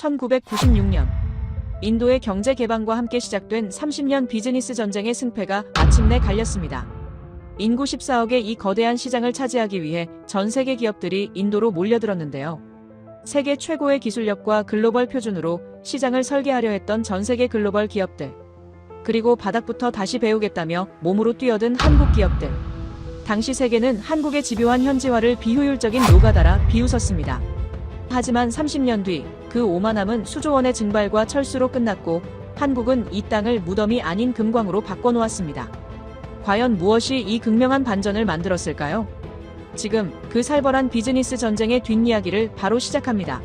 1996년 인도의 경제 개방과 함께 시작된 30년 비즈니스 전쟁의 승패가 마침내 갈렸습니다. 인구 14억의 이 거대한 시장을 차지하기 위해 전 세계 기업들이 인도로 몰려들었는데요. 세계 최고의 기술력과 글로벌 표준으로 시장을 설계하려 했던 전 세계 글로벌 기업들, 그리고 바닥부터 다시 배우겠다며 몸으로 뛰어든 한국 기업들. 당시 세계는 한국의 집요한 현지화를 비효율적인 노가다라 비웃었습니다. 하지만 30년 뒤 그 오만함은 수조 원의 증발과 철수로 끝났고 한국은 이 땅을 무덤이 아닌 금광으로 바꿔놓았습니다. 과연 무엇이 이 극명한 반전을 만들었을까요? 지금 그 살벌한 비즈니스 전쟁의 뒷이야기를 바로 시작합니다.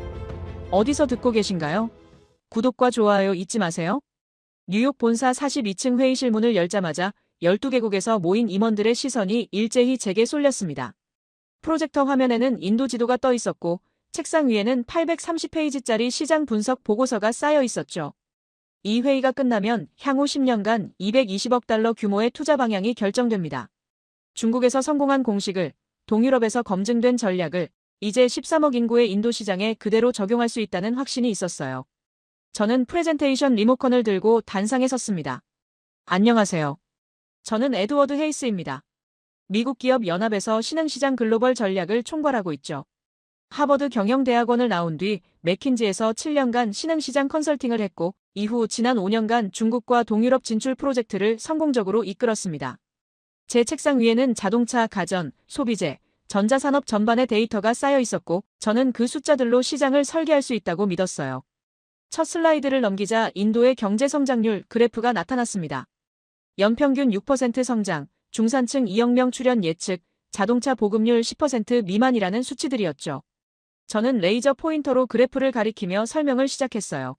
어디서 듣고 계신가요? 구독과 좋아요 잊지 마세요. 뉴욕 본사 42층 회의실 문을 열자마자 12개국에서 모인 임원들의 시선이 일제히 제게 쏠렸습니다. 프로젝터 화면에는 인도 지도가 떠 있었고 책상 위에는 830페이지짜리 시장 분석 보고서가 쌓여 있었죠. 이 회의가 끝나면 향후 10년간 220억 달러 규모의 투자 방향이 결정됩니다. 중국에서 성공한 공식을, 동유럽에서 검증된 전략을 이제 13억 인구의 인도 시장에 그대로 적용할 수 있다는 확신이 있었어요. 저는 프레젠테이션 리모컨을 들고 단상에 섰습니다. 안녕하세요. 저는 에드워드 헤이스입니다. 미국 기업 연합에서 신흥시장 글로벌 전략을 총괄하고 있죠. 하버드 경영대학원을 나온 뒤 맥킨지에서 7년간 신흥시장 컨설팅을 했고 이후 지난 5년간 중국과 동유럽 진출 프로젝트를 성공적으로 이끌었습니다. 제 책상 위에는 자동차, 가전, 소비재, 전자산업 전반의 데이터가 쌓여 있었고 저는 그 숫자들로 시장을 설계할 수 있다고 믿었어요. 첫 슬라이드를 넘기자 인도의 경제 성장률 그래프가 나타났습니다. 연평균 6% 성장, 중산층 2억 명 출현 예측, 자동차 보급률 10% 미만이라는 수치들이었죠. 저는 레이저 포인터로 그래프를 가리키며 설명을 시작했어요.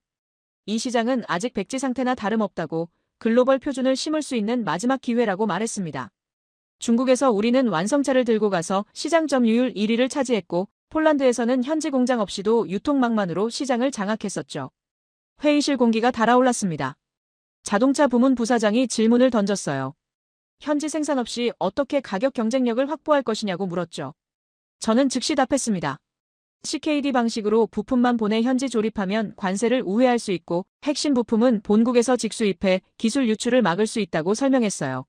이 시장은 아직 백지 상태나 다름없다고, 글로벌 표준을 심을 수 있는 마지막 기회라고 말했습니다. 중국에서 우리는 완성차를 들고 가서 시장 점유율 1위를 차지했고 폴란드에서는 현지 공장 없이도 유통망만으로 시장을 장악했었죠. 회의실 공기가 달아올랐습니다. 자동차 부문 부사장이 질문을 던졌어요. 현지 생산 없이 어떻게 가격 경쟁력을 확보할 것이냐고 물었죠. 저는 즉시 답했습니다. CKD 방식으로 부품만 보내 현지 조립하면 관세를 우회할 수 있고 핵심 부품은 본국에서 직수입해 기술 유출을 막을 수 있다고 설명했어요.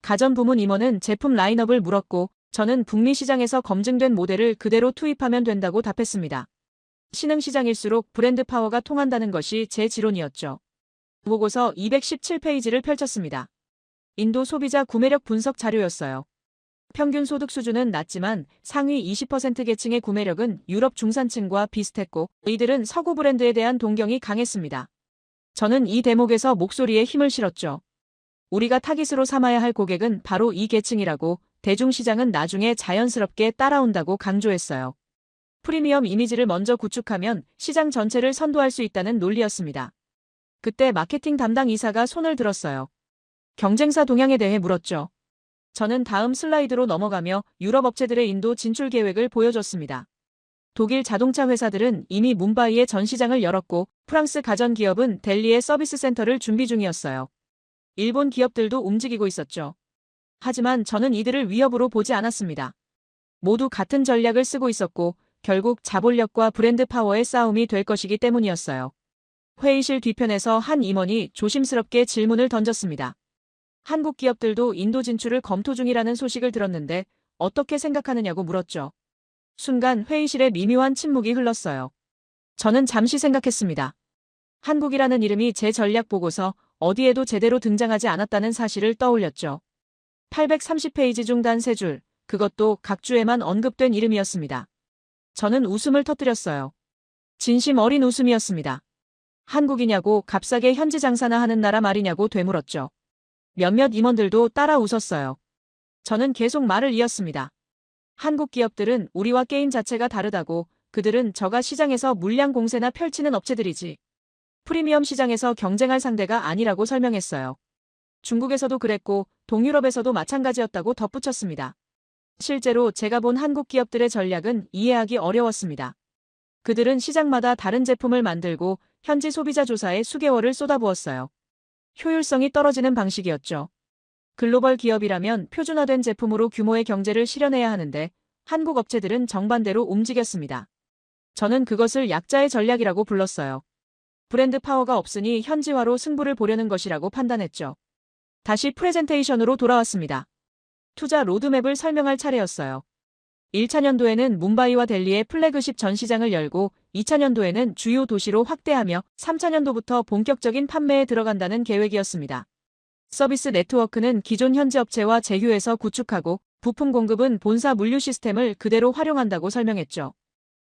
가전 부문 임원은 제품 라인업을 물었고 저는 북미 시장에서 검증된 모델을 그대로 투입하면 된다고 답했습니다. 신흥시장일수록 브랜드 파워가 통한다는 것이 제 지론이었죠. 보고서 217페이지를 펼쳤습니다. 인도 소비자 구매력 분석 자료였어요. 평균 소득 수준은 낮지만 상위 20% 계층의 구매력은 유럽 중산층과 비슷했고 이들은 서구 브랜드에 대한 동경이 강했습니다. 저는 이 대목에서 목소리에 힘을 실었죠. 우리가 타깃으로 삼아야 할 고객은 바로 이 계층이라고, 대중시장은 나중에 자연스럽게 따라온다고 강조했어요. 프리미엄 이미지를 먼저 구축하면 시장 전체를 선도할 수 있다는 논리였습니다. 그때 마케팅 담당 이사가 손을 들었어요. 경쟁사 동향에 대해 물었죠. 저는 다음 슬라이드로 넘어가며 유럽 업체들의 인도 진출 계획을 보여줬습니다. 독일 자동차 회사들은 이미 뭄바이에 전 시장을 열었고 프랑스 가전 기업은 델리에 서비스 센터를 준비 중이었어요. 일본 기업들도 움직이고 있었죠. 하지만 저는 이들을 위협으로 보지 않았습니다. 모두 같은 전략을 쓰고 있었고 결국 자본력과 브랜드 파워의 싸움이 될 것이기 때문이었어요. 회의실 뒤편에서 한 임원이 조심스럽게 질문을 던졌습니다. 한국 기업들도 인도 진출을 검토 중이라는 소식을 들었는데 어떻게 생각하느냐고 물었죠. 순간 회의실에 미묘한 침묵이 흘렀어요. 저는 잠시 생각했습니다. 한국이라는 이름이 제 전략 보고서 어디에도 제대로 등장하지 않았다는 사실을 떠올렸죠. 830페이지 중 단 3줄, 그것도 각 주에만 언급된 이름이었습니다. 저는 웃음을 터뜨렸어요. 진심 어린 웃음이었습니다. 한국이냐고, 값싸게 현지 장사나 하는 나라 말이냐고 되물었죠. 몇몇 임원들도 따라 웃었어요. 저는 계속 말을 이었습니다. 한국 기업들은 우리와 게임 자체가 다르다고, 그들은 저가 시장에서 물량 공세나 펼치는 업체들이지 프리미엄 시장에서 경쟁할 상대가 아니라고 설명했어요. 중국에서도 그랬고 동유럽에서도 마찬가지였다고 덧붙였습니다. 실제로 제가 본 한국 기업들의 전략은 이해하기 어려웠습니다. 그들은 시장마다 다른 제품을 만들고 현지 소비자 조사에 수개월을 쏟아부었어요. 효율성이 떨어지는 방식이었죠. 글로벌 기업이라면 표준화된 제품으로 규모의 경제를 실현해야 하는데 한국 업체들은 정반대로 움직였습니다. 저는 그것을 약자의 전략이라고 불렀어요. 브랜드 파워가 없으니 현지화로 승부를 보려는 것이라고 판단했죠. 다시 프레젠테이션으로 돌아왔습니다. 투자 로드맵을 설명할 차례였어요. 1차 년도에는 뭄바이와 델리의 플래그십 전시장을 열고 2차 년도에는 주요 도시로 확대하며 3차 년도부터 본격적인 판매에 들어간다는 계획이었습니다. 서비스 네트워크는 기존 현지 업체와 제휴해서 구축하고 부품 공급은 본사 물류 시스템을 그대로 활용한다고 설명했죠.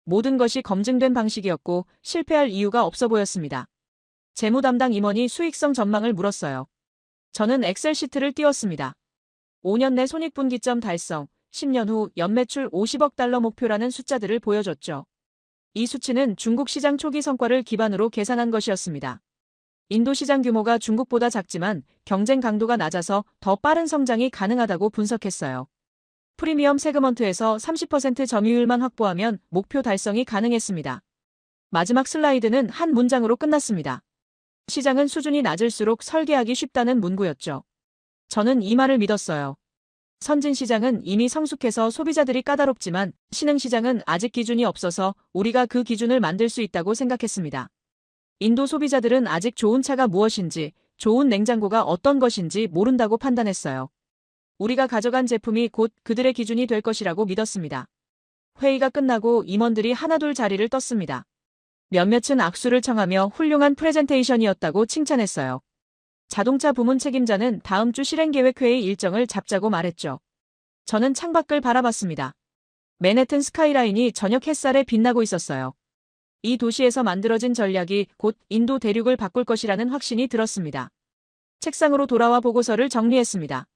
모든 것이 검증된 방식이었고 실패할 이유가 없어 보였습니다. 재무 담당 임원이 수익성 전망을 물었어요. 저는 엑셀 시트를 띄웠습니다. 5년 내 손익분기점 달성, 10년 후 연매출 50억 달러 목표라는 숫자들을 보여줬죠. 이 수치는 중국 시장 초기 성과를 기반으로 계산한 것이었습니다. 인도 시장 규모가 중국보다 작지만 경쟁 강도가 낮아서 더 빠른 성장이 가능하다고 분석했어요. 프리미엄 세그먼트에서 30% 점유율만 확보하면 목표 달성이 가능했습니다. 마지막 슬라이드는 한 문장으로 끝났습니다. 시장은 수준이 낮을수록 설계하기 쉽다는 문구였죠. 저는 이 말을 믿었어요. 선진 시장은 이미 성숙해서 소비자들이 까다롭지만 신흥 시장은 아직 기준이 없어서 우리가 그 기준을 만들 수 있다고 생각했습니다. 인도 소비자들은 아직 좋은 차가 무엇인지, 좋은 냉장고가 어떤 것인지 모른다고 판단했어요. 우리가 가져간 제품이 곧 그들의 기준이 될 것이라고 믿었습니다. 회의가 끝나고 임원들이 하나둘 자리를 떴습니다. 몇몇은 악수를 청하며 훌륭한 프레젠테이션이었다고 칭찬했어요. 자동차 부문 책임자는 다음 주 실행계획회의 일정을 잡자고 말했죠. 저는 창밖을 바라봤습니다. 맨해튼 스카이라인이 저녁 햇살에 빛나고 있었어요. 이 도시에서 만들어진 전략이 곧 인도 대륙을 바꿀 것이라는 확신이 들었습니다. 책상으로 돌아와 보고서를 정리했습니다.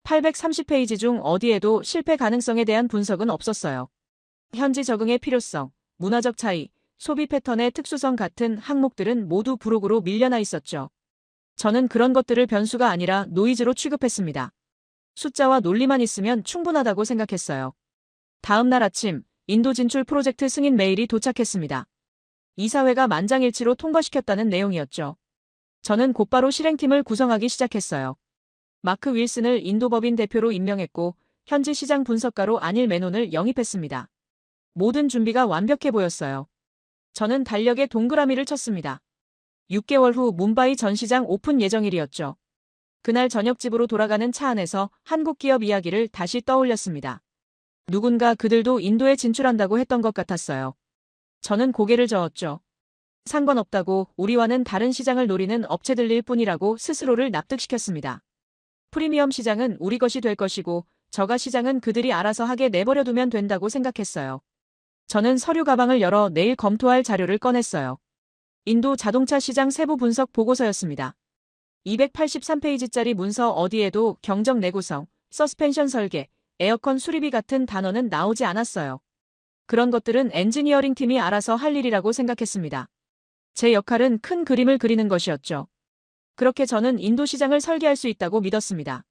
830페이지 중 어디에도 실패 가능성에 대한 분석은 없었어요. 현지 적응의 필요성, 문화적 차이, 소비 패턴의 특수성 같은 항목들은 모두 부록으로 밀려나 있었죠. 저는 그런 것들을 변수가 아니라 노이즈로 취급했습니다. 숫자와 논리만 있으면 충분하다고 생각했어요. 다음 날 아침, 인도 진출 프로젝트 승인 메일이 도착했습니다. 이사회가 만장일치로 통과시켰다는 내용이었죠. 저는 곧바로 실행팀을 구성하기 시작했어요. 마크 윌슨을 인도 법인 대표로 임명했고 현지 시장 분석가로 아닐 메논을 영입했습니다. 모든 준비가 완벽해 보였어요. 저는 달력에 동그라미를 쳤습니다. 6개월 후 뭄바이 전시장 오픈 예정일이었죠. 그날 저녁 집으로 돌아가는 차 안에서 한국 기업 이야기를 다시 떠올렸습니다. 누군가 그들도 인도에 진출한다고 했던 것 같았어요. 저는 고개를 저었죠. 상관없다고, 우리와는 다른 시장을 노리는 업체들일 뿐이라고 스스로를 납득시켰습니다. 프리미엄 시장은 우리 것이 될 것이고 저가 시장은 그들이 알아서 하게 내버려두면 된다고 생각했어요. 저는 서류 가방을 열어 내일 검토할 자료를 꺼냈어요. 인도 자동차 시장 세부 분석 보고서였습니다. 283페이지짜리 문서 어디에도 경적 내구성, 서스펜션 설계, 에어컨 수리비 같은 단어는 나오지 않았어요. 그런 것들은 엔지니어링 팀이 알아서 할 일이라고 생각했습니다. 제 역할은 큰 그림을 그리는 것이었죠. 그렇게 저는 인도 시장을 설계할 수 있다고 믿었습니다.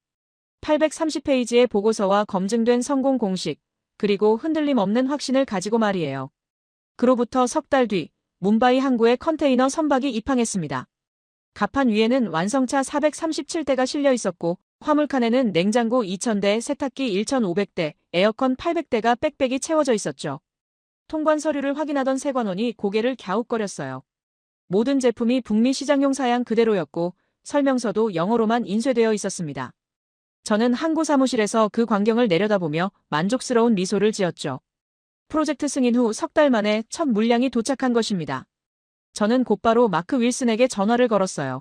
830페이지의 보고서와 검증된 성공 공식, 그리고 흔들림 없는 확신을 가지고 말이에요. 그로부터 석 달 뒤, 뭄바이 항구에 컨테이너 선박이 입항했습니다. 갑판 위에는 완성차 437대가 실려 있었고 화물칸에는 냉장고 2000대, 세탁기 1500대, 에어컨 800대가 빽빽이 채워져 있었죠. 통관 서류를 확인하던 세관원이 고개를 갸웃거렸어요. 모든 제품이 북미 시장용 사양 그대로였고 설명서도 영어로만 인쇄되어 있었습니다. 저는 항구 사무실에서 그 광경을 내려다보며 만족스러운 미소를 지었죠. 프로젝트 승인 후 석 달 만에 첫 물량이 도착한 것입니다. 저는 곧바로 마크 윌슨에게 전화를 걸었어요.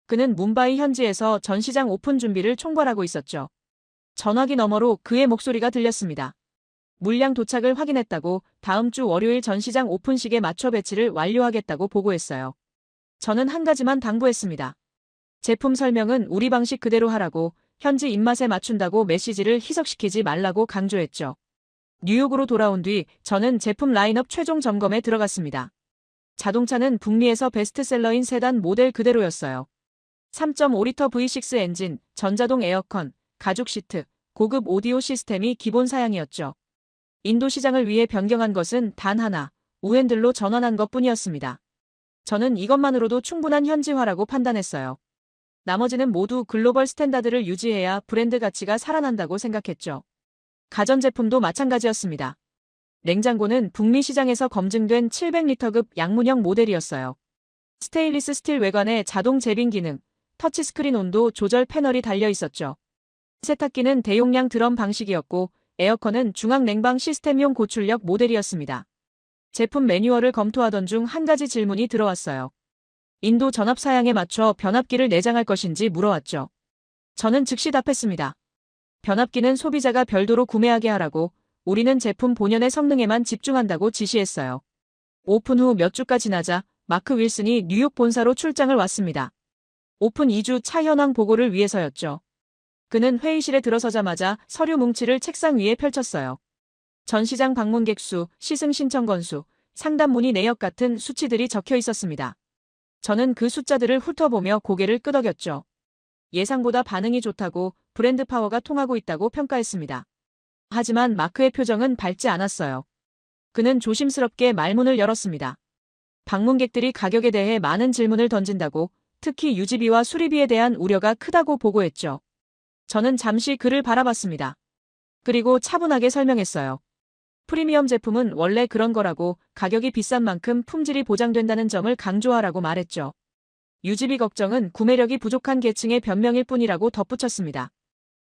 그는 뭄바이 현지에서 전시장 오픈 준비를 총괄하고 있었죠. 전화기 너머로 그의 목소리가 들렸습니다. 물량 도착을 확인했다고 다음 주 월요일 전시장 오픈식에 맞춰 배치를 완료하겠다고 보고했어요. 저는 한 가지만 당부했습니다. 제품 설명은 우리 방식 그대로 하라고, 현지 입맛에 맞춘다고 메시지를 희석시키지 말라고 강조했죠. 뉴욕으로 돌아온 뒤 저는 제품 라인업 최종 점검에 들어갔습니다. 자동차는 북미에서 베스트셀러인 세단 모델 그대로였어요. 3.5리터 V6 엔진, 전자동 에어컨, 가죽 시트, 고급 오디오 시스템이 기본 사양이었죠. 인도 시장을 위해 변경한 것은 단 하나, 우핸들로 전환한 것뿐이었습니다. 저는 이것만으로도 충분한 현지화라고 판단했어요. 나머지는 모두 글로벌 스탠다드를 유지해야 브랜드 가치가 살아난다고 생각했죠. 가전제품도 마찬가지였습니다. 냉장고는 북미 시장에서 검증된 700리터급 양문형 모델이었어요. 스테인리스 스틸 외관에 자동 재빙 기능, 터치스크린 온도 조절 패널이 달려 있었죠. 세탁기는 대용량 드럼 방식이었고 에어컨은 중앙 냉방 시스템용 고출력 모델이었습니다. 제품 매뉴얼을 검토하던 중 한 가지 질문이 들어왔어요. 인도 전압 사양에 맞춰 변압기를 내장할 것인지 물어왔죠. 저는 즉시 답했습니다. 변압기는 소비자가 별도로 구매하게 하라고, 우리는 제품 본연의 성능에만 집중한다고 지시했어요. 오픈 후 몇 주가 지나자 마크 윌슨이 뉴욕 본사로 출장을 왔습니다. 오픈 2주 차 현황 보고를 위해서였죠. 그는 회의실에 들어서자마자 서류 뭉치를 책상 위에 펼쳤어요. 전시장 방문객 수, 시승 신청 건수, 상담 문의 내역 같은 수치들이 적혀 있었습니다. 저는 그 숫자들을 훑어보며 고개를 끄덕였죠. 예상보다 반응이 좋다고, 브랜드 파워가 통하고 있다고 평가했습니다. 하지만 마크의 표정은 밝지 않았어요. 그는 조심스럽게 말문을 열었습니다. 방문객들이 가격에 대해 많은 질문을 던진다고, 특히 유지비와 수리비에 대한 우려가 크다고 보고했죠. 저는 잠시 그를 바라봤습니다. 그리고 차분하게 설명했어요. 프리미엄 제품은 원래 그런 거라고, 가격이 비싼 만큼 품질이 보장된다는 점을 강조하라고 말했죠. 유지비 걱정은 구매력이 부족한 계층의 변명일 뿐이라고 덧붙였습니다.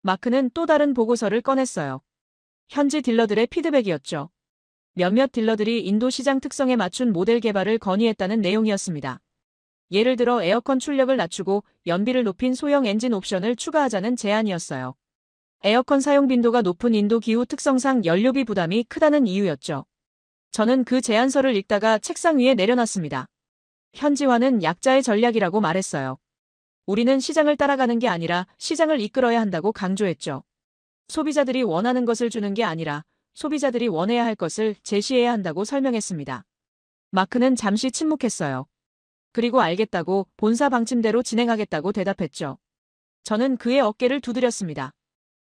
마크는 또 다른 보고서를 꺼냈어요. 현지 딜러들의 피드백이었죠. 몇몇 딜러들이 인도 시장 특성에 맞춘 모델 개발을 건의했다는 내용이었습니다. 예를 들어 에어컨 출력을 낮추고 연비를 높인 소형 엔진 옵션을 추가하자는 제안이었어요. 에어컨 사용 빈도가 높은 인도 기후 특성상 연료비 부담이 크다는 이유였죠. 저는 그 제안서를 읽다가 책상 위에 내려놨습니다. 현지화는 약자의 전략이라고 말했어요. 우리는 시장을 따라가는 게 아니라 시장을 이끌어야 한다고 강조했죠. 소비자들이 원하는 것을 주는 게 아니라 소비자들이 원해야 할 것을 제시해야 한다고 설명했습니다. 마크는 잠시 침묵했어요. 그리고 알겠다고, 본사 방침대로 진행하겠다고 대답했죠. 저는 그의 어깨를 두드렸습니다.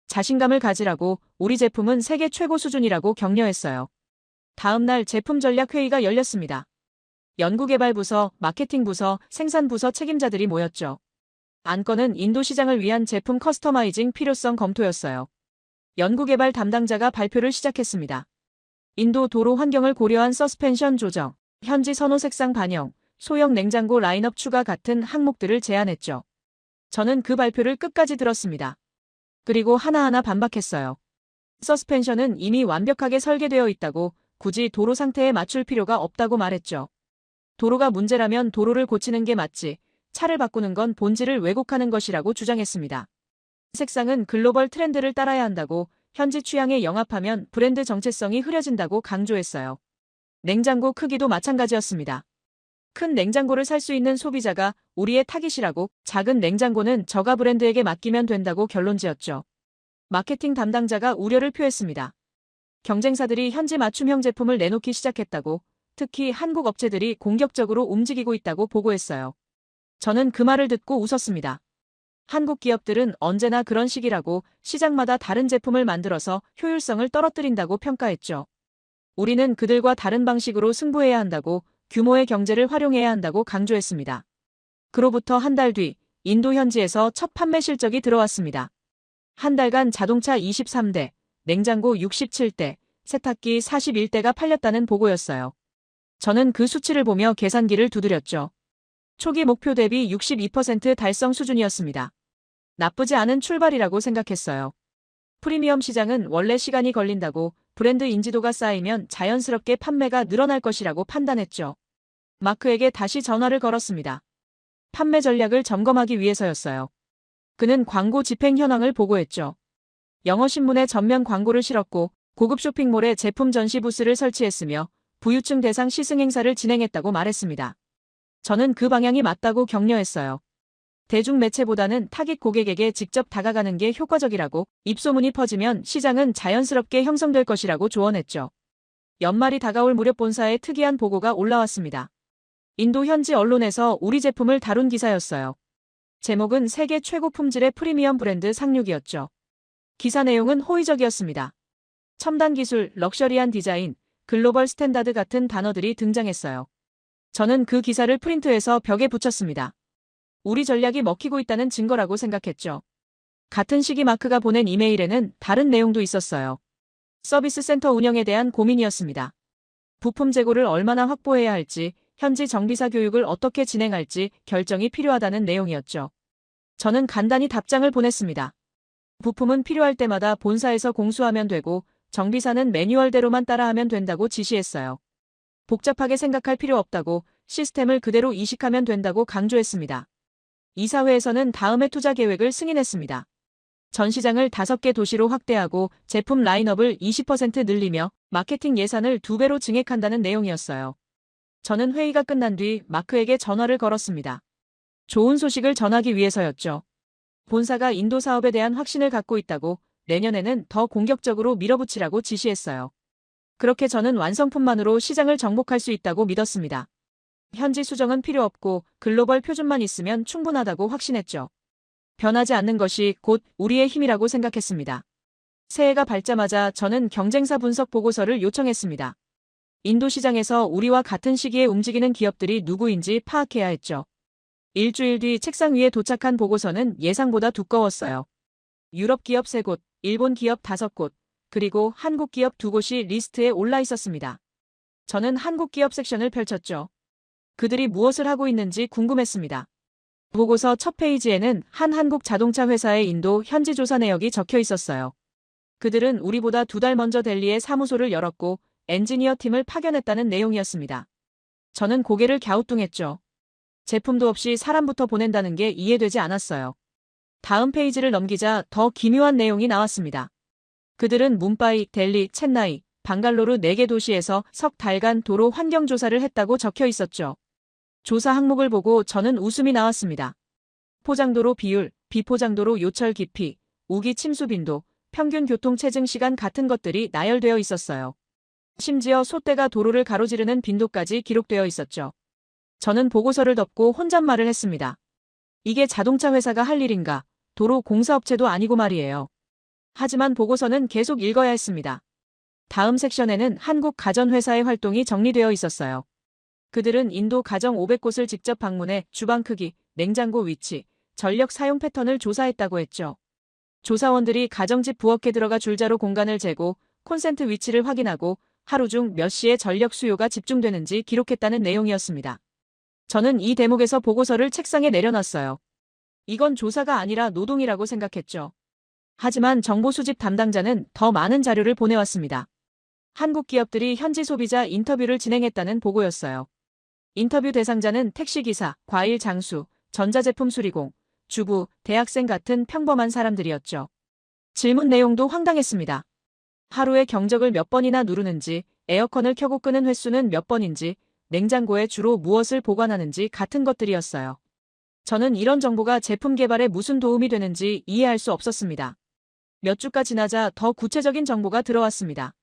자신감을 가지라고, 우리 제품은 세계 최고 수준이라고 격려했어요. 다음 날 제품 전략 회의가 열렸습니다. 연구개발부서, 마케팅부서, 생산부서 책임자들이 모였죠. 안건은 인도 시장을 위한 제품 커스터마이징 필요성 검토였어요. 연구개발 담당자가 발표를 시작했습니다. 인도 도로 환경을 고려한 서스펜션 조정, 현지 선호 색상 반영, 소형 냉장고 라인업 추가 같은 항목들을 제안했죠. 저는 그 발표를 끝까지 들었습니다. 그리고 하나하나 반박했어요. 서스펜션은 이미 완벽하게 설계되어 있다고, 굳이 도로 상태에 맞출 필요가 없다고 말했죠. 도로가 문제라면 도로를 고치는 게 맞지, 차를 바꾸는 건 본질을 왜곡하는 것이라고 주장했습니다. 색상은 글로벌 트렌드를 따라야 한다고, 현지 취향에 영합하면 브랜드 정체성이 흐려진다고 강조했어요. 냉장고 크기도 마찬가지였습니다. 큰 냉장고를 살 수 있는 소비자가 우리의 타깃이라고, 작은 냉장고는 저가 브랜드에게 맡기면 된다고 결론지었죠. 마케팅 담당자가 우려를 표했습니다. 경쟁사들이 현지 맞춤형 제품을 내놓기 시작했다고, 특히 한국 업체들이 공격적으로 움직이고 있다고 보고했어요. 저는 그 말을 듣고 웃었습니다. 한국 기업들은 언제나 그런 식이라고, 시장마다 다른 제품을 만들어서 효율성을 떨어뜨린다고 평가했죠. 우리는 그들과 다른 방식으로 승부해야 한다고, 규모의 경제를 활용해야 한다고 강조했습니다. 그로부터 한 달 뒤, 인도 현지에서 첫 판매 실적이 들어왔습니다. 한 달간 자동차 23대, 냉장고 67대, 세탁기 41대가 팔렸다는 보고였어요. 저는 그 수치를 보며 계산기를 두드렸죠. 초기 목표 대비 62% 달성 수준이었습니다. 나쁘지 않은 출발이라고 생각했어요. 프리미엄 시장은 원래 시간이 걸린다고, 브랜드 인지도가 쌓이면 자연스럽게 판매가 늘어날 것이라고 판단했죠. 마크에게 다시 전화를 걸었습니다. 판매 전략을 점검하기 위해서였어요. 그는 광고 집행 현황을 보고했죠. 영어신문에 전면 광고를 실었고, 고급 쇼핑몰에 제품 전시 부스를 설치했으며, 부유층 대상 시승 행사를 진행했다고 말했습니다. 저는 그 방향이 맞다고 격려했어요. 대중매체보다는 타깃 고객에게 직접 다가가는 게 효과적이라고, 입소문이 퍼지면 시장은 자연스럽게 형성될 것이라고 조언했죠. 연말이 다가올 무렵 본사에 특이한 보고가 올라왔습니다. 인도 현지 언론에서 우리 제품을 다룬 기사였어요. 제목은 세계 최고 품질의 프리미엄 브랜드 상륙이었죠. 기사 내용은 호의적이었습니다. 첨단 기술, 럭셔리한 디자인, 글로벌 스탠다드 같은 단어들이 등장했어요. 저는 그 기사를 프린트해서 벽에 붙였습니다. 우리 전략이 먹히고 있다는 증거라고 생각했죠. 같은 시기 마크가 보낸 이메일에는 다른 내용도 있었어요. 서비스 센터 운영에 대한 고민이었습니다. 부품 재고를 얼마나 확보해야 할지, 현지 정비사 교육을 어떻게 진행할지 결정이 필요하다는 내용이었죠. 저는 간단히 답장을 보냈습니다. 부품은 필요할 때마다 본사에서 공수하면 되고 정비사는 매뉴얼대로만 따라하면 된다고 지시했어요. 복잡하게 생각할 필요 없다고, 시스템을 그대로 이식하면 된다고 강조했습니다. 이사회에서는 다음해 투자 계획을 승인했습니다. 전 시장을 5개 도시로 확대하고 제품 라인업을 20% 늘리며 마케팅 예산을 2배로 증액한다는 내용이었어요. 저는 회의가 끝난 뒤 마크에게 전화를 걸었습니다. 좋은 소식을 전하기 위해서였죠. 본사가 인도 사업에 대한 확신을 갖고 있다고, 내년에는 더 공격적으로 밀어붙이라고 지시했어요. 그렇게 저는 완성품만으로 시장을 정복할 수 있다고 믿었습니다. 현지 수정은 필요 없고 글로벌 표준만 있으면 충분하다고 확신했죠. 변하지 않는 것이 곧 우리의 힘이라고 생각했습니다. 새해가 밝자마자 저는 경쟁사 분석 보고서를 요청했습니다. 인도 시장에서 우리와 같은 시기에 움직이는 기업들이 누구인지 파악해야 했죠. 일주일 뒤 책상 위에 도착한 보고서는 예상보다 두꺼웠어요. 유럽 기업 3곳, 일본 기업 5곳, 그리고 한국 기업 2곳이 리스트에 올라 있었습니다. 저는 한국 기업 섹션을 펼쳤죠. 그들이 무엇을 하고 있는지 궁금했습니다. 보고서 첫 페이지에는 한 한국 자동차 회사의 인도 현지 조사 내역이 적혀 있었어요. 그들은 우리보다 2달 먼저 델리에 사무소를 열었고 엔지니어 팀을 파견했다는 내용이었습니다. 저는 고개를 갸우뚱했죠. 제품도 없이 사람부터 보낸다는 게 이해되지 않았어요. 다음 페이지를 넘기자 더 기묘한 내용이 나왔습니다. 그들은 뭄바이, 델리, 첸나이, 방갈로르 4개 도시에서 석 달간 도로 환경 조사를 했다고 적혀 있었죠. 조사 항목을 보고 저는 웃음이 나왔습니다. 포장도로 비율, 비포장도로 요철 깊이, 우기 침수 빈도, 평균 교통 체증 시간 같은 것들이 나열되어 있었어요. 심지어 소떼가 도로를 가로지르는 빈도까지 기록되어 있었죠. 저는 보고서를 덮고 혼잣말을 했습니다. 이게 자동차 회사가 할 일인가? 도로 공사업체도 아니고 말이에요. 하지만 보고서는 계속 읽어야 했습니다. 다음 섹션에는 한국 가전회사의 활동이 정리되어 있었어요. 그들은 인도 가정 500곳을 직접 방문해 주방 크기, 냉장고 위치, 전력 사용 패턴을 조사했다고 했죠. 조사원들이 가정집 부엌에 들어가 줄자로 공간을 재고 콘센트 위치를 확인하고 하루 중 몇 시에 전력 수요가 집중되는지 기록했다는 내용이었습니다. 저는 이 대목에서 보고서를 책상에 내려놨어요. 이건 조사가 아니라 노동이라고 생각했죠. 하지만 정보 수집 담당자는 더 많은 자료를 보내왔습니다. 한국 기업들이 현지 소비자 인터뷰를 진행했다는 보고였어요. 인터뷰 대상자는 택시기사, 과일 장수, 전자제품 수리공, 주부, 대학생 같은 평범한 사람들이었죠. 질문 내용도 황당했습니다. 하루에 경적을 몇 번이나 누르는지, 에어컨을 켜고 끄는 횟수는 몇 번인지, 냉장고에 주로 무엇을 보관하는지 같은 것들이었어요. 저는 이런 정보가 제품 개발에 무슨 도움이 되는지 이해할 수 없었습니다. 몇 주가 지나자 더 구체적인 정보가 들어왔습니다.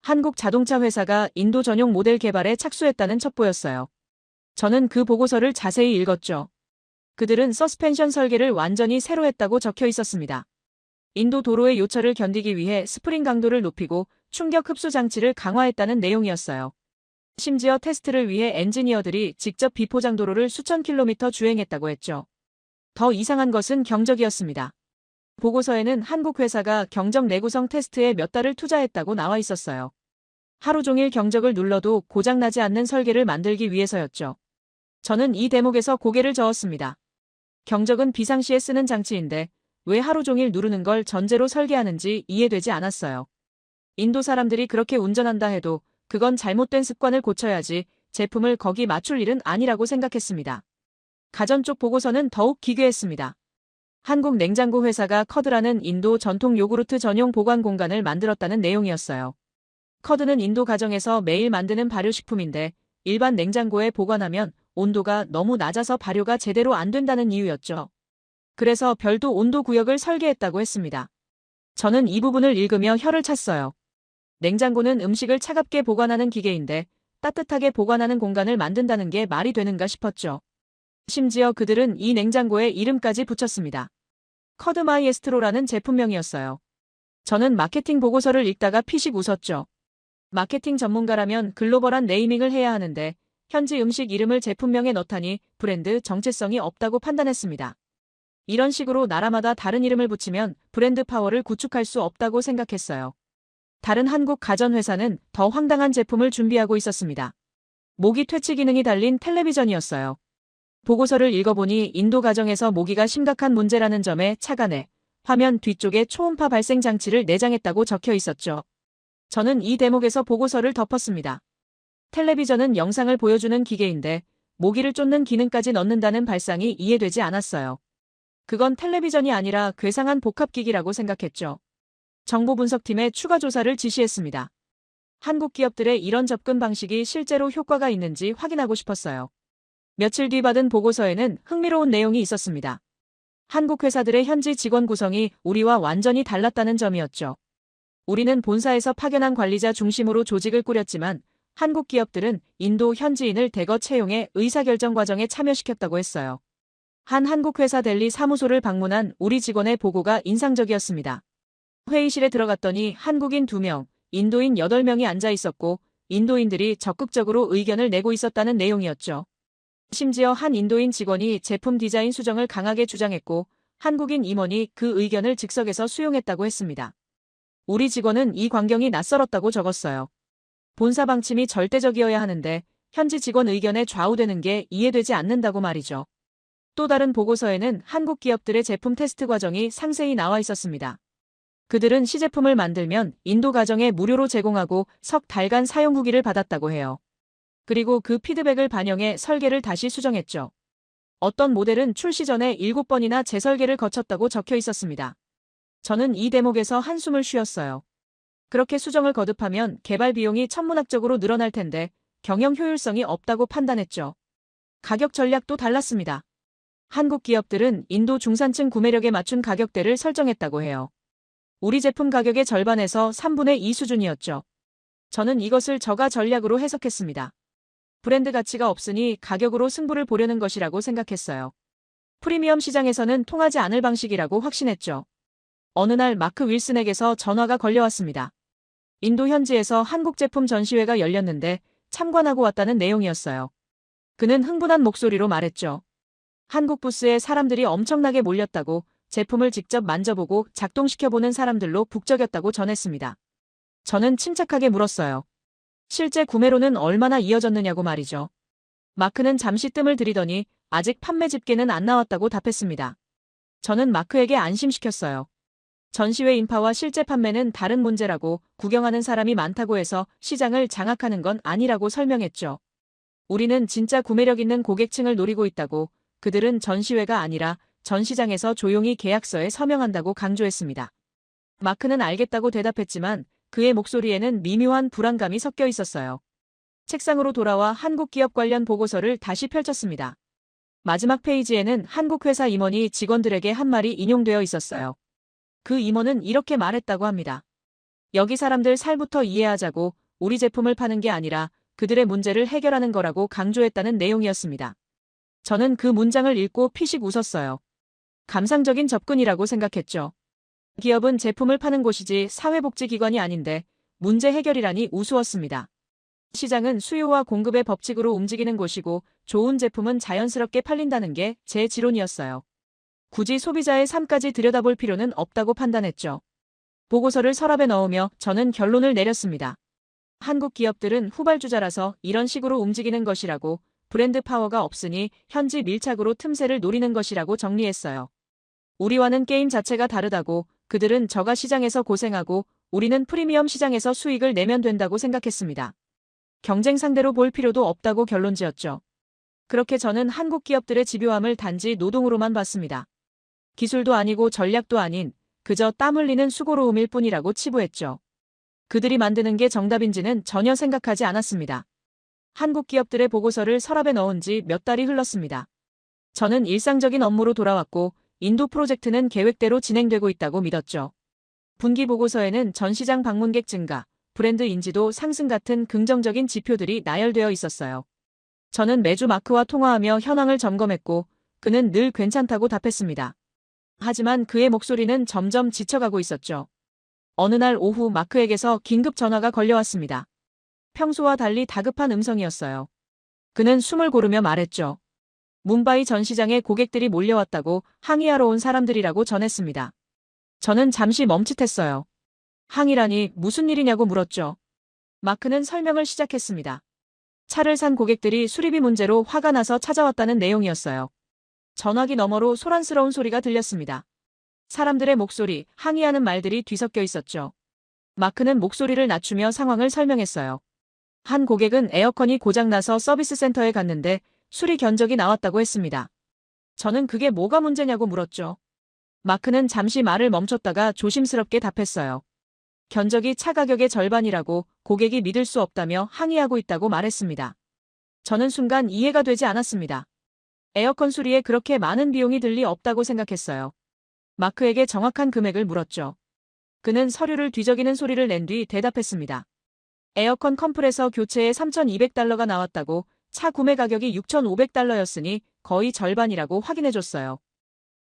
한국 자동차 회사가 인도 전용 모델 개발에 착수했다는 첩보였어요. 저는 그 보고서를 자세히 읽었죠. 그들은 서스펜션 설계를 완전히 새로 했다고 적혀 있었습니다. 인도 도로의 요철을 견디기 위해 스프링 강도를 높이고 충격 흡수 장치를 강화했다는 내용이었어요. 심지어 테스트를 위해 엔지니어들이 직접 비포장 도로를 수천 킬로미터 주행했다고 했죠. 더 이상한 것은 경적이었습니다. 보고서에는 한국 회사가 경적 내구성 테스트에 몇 달을 투자했다고 나와 있었어요. 하루 종일 경적을 눌러도 고장나지 않는 설계를 만들기 위해서였죠. 저는 이 대목에서 고개를 저었습니다. 경적은 비상시에 쓰는 장치인데 왜 하루 종일 누르는 걸 전제로 설계하는지 이해되지 않았어요. 인도 사람들이 그렇게 운전한다 해도 그건 잘못된 습관을 고쳐야지 제품을 거기 맞출 일은 아니라고 생각했습니다. 가전 쪽 보고서는 더욱 기괴했습니다. 한국 냉장고 회사가 커드라는 인도 전통 요구르트 전용 보관 공간을 만들었다는 내용이었어요. 커드는 인도 가정에서 매일 만드는 발효식품인데 일반 냉장고에 보관하면 온도가 너무 낮아서 발효가 제대로 안 된다는 이유였죠. 그래서 별도 온도 구역을 설계했다고 했습니다. 저는 이 부분을 읽으며 혀를 찼어요. 냉장고는 음식을 차갑게 보관하는 기계인데 따뜻하게 보관하는 공간을 만든다는 게 말이 되는가 싶었죠. 심지어 그들은 이 냉장고에 이름까지 붙였습니다. 커드 마이에스트로라는 제품명이었어요. 저는 마케팅 보고서를 읽다가 피식 웃었죠. 마케팅 전문가라면 글로벌한 네이밍을 해야 하는데 현지 음식 이름을 제품명에 넣다니 브랜드 정체성이 없다고 판단했습니다. 이런 식으로 나라마다 다른 이름을 붙이면 브랜드 파워를 구축할 수 없다고 생각했어요. 다른 한국 가전회사는 더 황당한 제품을 준비하고 있었습니다. 모기 퇴치 기능이 달린 텔레비전이었어요. 보고서를 읽어보니 인도 가정에서 모기가 심각한 문제라는 점에 착안해 화면 뒤쪽에 초음파 발생 장치를 내장했다고 적혀 있었죠. 저는 이 대목에서 보고서를 덮었습니다. 텔레비전은 영상을 보여주는 기계인데 모기를 쫓는 기능까지 넣는다는 발상이 이해되지 않았어요. 그건 텔레비전이 아니라 괴상한 복합기기라고 생각했죠. 정보분석팀에 추가 조사를 지시했습니다. 한국 기업들의 이런 접근 방식이 실제로 효과가 있는지 확인하고 싶었어요. 며칠 뒤 받은 보고서에는 흥미로운 내용이 있었습니다. 한국 회사들의 현지 직원 구성이 우리와 완전히 달랐다는 점이었죠. 우리는 본사에서 파견한 관리자 중심으로 조직을 꾸렸지만 한국 기업들은 인도 현지인을 대거 채용해 의사결정 과정에 참여시켰다고 했어요. 한 한국 회사 델리 사무소를 방문한 우리 직원의 보고가 인상적이었습니다. 회의실에 들어갔더니 한국인 2명, 인도인 8명이 앉아 있었고 인도인들이 적극적으로 의견을 내고 있었다는 내용이었죠. 심지어 한 인도인 직원이 제품 디자인 수정을 강하게 주장했고 한국인 임원이 그 의견을 즉석에서 수용했다고 했습니다. 우리 직원은 이 광경이 낯설었다고 적었어요. 본사 방침이 절대적이어야 하는데 현지 직원 의견에 좌우되는 게 이해되지 않는다고 말이죠. 또 다른 보고서에는 한국 기업들의 제품 테스트 과정이 상세히 나와 있었습니다. 그들은 시제품을 만들면 인도 가정에 무료로 제공하고 석 달간 사용 후기를 받았다고 해요. 그리고 그 피드백을 반영해 설계를 다시 수정했죠. 어떤 모델은 출시 전에 7번이나 재설계를 거쳤다고 적혀 있었습니다. 저는 이 대목에서 한숨을 쉬었어요. 그렇게 수정을 거듭하면 개발 비용이 천문학적으로 늘어날 텐데 경영 효율성이 없다고 판단했죠. 가격 전략도 달랐습니다. 한국 기업들은 인도 중산층 구매력에 맞춘 가격대를 설정했다고 해요. 우리 제품 가격의 절반에서 3분의 2 수준이었죠. 저는 이것을 저가 전략으로 해석했습니다. 브랜드 가치가 없으니 가격으로 승부를 보려는 것이라고 생각했어요. 프리미엄 시장에서는 통하지 않을 방식이라고 확신했죠. 어느 날 마크 윌슨에게서 전화가 걸려왔습니다. 인도 현지에서 한국 제품 전시회가 열렸는데 참관하고 왔다는 내용이었어요. 그는 흥분한 목소리로 말했죠. 한국 부스에 사람들이 엄청나게 몰렸다고 제품을 직접 만져보고 작동시켜보는 사람들로 북적였다고 전했습니다. 저는 침착하게 물었어요. 실제 구매로는 얼마나 이어졌느냐고 말이죠. 마크는 잠시 뜸을 들이더니 아직 판매 집계는 안 나왔다고 답했습니다. 저는 마크에게 안심시켰어요. 전시회 인파와 실제 판매는 다른 문제라고 구경하는 사람이 많다고 해서 시장을 장악하는 건 아니라고 설명했죠. 우리는 진짜 구매력 있는 고객층을 노리고 있다고 그들은 전시회가 아니라 전시장에서 조용히 계약서에 서명한다고 강조했습니다. 마크는 알겠다고 대답했지만 그의 목소리에는 미묘한 불안감이 섞여 있었어요. 책상으로 돌아와 한국 기업 관련 보고서를 다시 펼쳤습니다. 마지막 페이지에는 한국 회사 임원이 직원들에게 한 말이 인용되어 있었어요. 그 임원은 이렇게 말했다고 합니다. 여기 사람들 살부터 이해하자고 우리 제품을 파는 게 아니라 그들의 문제를 해결하는 거라고 강조했다는 내용이었습니다. 저는 그 문장을 읽고 피식 웃었어요. 감상적인 접근이라고 생각했죠. 기업은 제품을 파는 곳이지 사회복지기관이 아닌데 문제 해결이라니 우스웠습니다. 시장은 수요와 공급의 법칙으로 움직이는 곳이고 좋은 제품은 자연스럽게 팔린다는 게 제 지론이었어요. 굳이 소비자의 삶까지 들여다볼 필요는 없다고 판단했죠. 보고서를 서랍에 넣으며 저는 결론을 내렸습니다. 한국 기업들은 후발주자라서 이런 식으로 움직이는 것이라고 브랜드 파워가 없으니 현지 밀착으로 틈새를 노리는 것이라고 정리했어요. 우리와는 게임 자체가 다르다고 그들은 저가 시장에서 고생하고 우리는 프리미엄 시장에서 수익을 내면 된다고 생각했습니다. 경쟁 상대로 볼 필요도 없다고 결론지었죠. 그렇게 저는 한국 기업들의 집요함을 단지 노동으로만 봤습니다. 기술도 아니고 전략도 아닌 그저 땀 흘리는 수고로움일 뿐이라고 치부했죠. 그들이 만드는 게 정답인지는 전혀 생각하지 않았습니다. 한국 기업들의 보고서를 서랍에 넣은 지 몇 달이 흘렀습니다. 저는 일상적인 업무로 돌아왔고 인도 프로젝트는 계획대로 진행되고 있다고 믿었죠. 분기 보고서에는 전시장 방문객 증가, 브랜드 인지도 상승 같은 긍정적인 지표들이 나열되어 있었어요. 저는 매주 마크와 통화하며 현황을 점검했고 그는 늘 괜찮다고 답했습니다. 하지만 그의 목소리는 점점 지쳐가고 있었죠. 어느 날 오후 마크에게서 긴급 전화가 걸려왔습니다. 평소와 달리 다급한 음성이었어요. 그는 숨을 고르며 말했죠. 뭄바이 전시장에 고객들이 몰려왔다고 항의하러 온 사람들이라고 전했습니다. 저는 잠시 멈칫했어요. 항의라니 무슨 일이냐고 물었죠. 마크는 설명을 시작했습니다. 차를 산 고객들이 수리비 문제로 화가 나서 찾아왔다는 내용이었어요. 전화기 너머로 소란스러운 소리가 들렸습니다. 사람들의 목소리, 항의하는 말들이 뒤섞여 있었죠. 마크는 목소리를 낮추며 상황을 설명했어요. 한 고객은 에어컨이 고장나서 서비스 센터에 갔는데 수리 견적이 나왔다고 했습니다. 저는 그게 뭐가 문제냐고 물었죠. 마크는 잠시 말을 멈췄다가 조심스럽게 답했어요. 견적이 차 가격의 절반이라고 고객이 믿을 수 없다며 항의하고 있다고 말했습니다. 저는 순간 이해가 되지 않았습니다. 에어컨 수리에 그렇게 많은 비용이 들 리 없다고 생각했어요. 마크에게 정확한 금액을 물었죠. 그는 서류를 뒤적이는 소리를 낸 뒤 대답했습니다. 에어컨 컴프레서 교체에 3,200달러가 나왔다고 차 구매 가격이 6,500달러였으니 거의 절반이라고 확인해줬어요.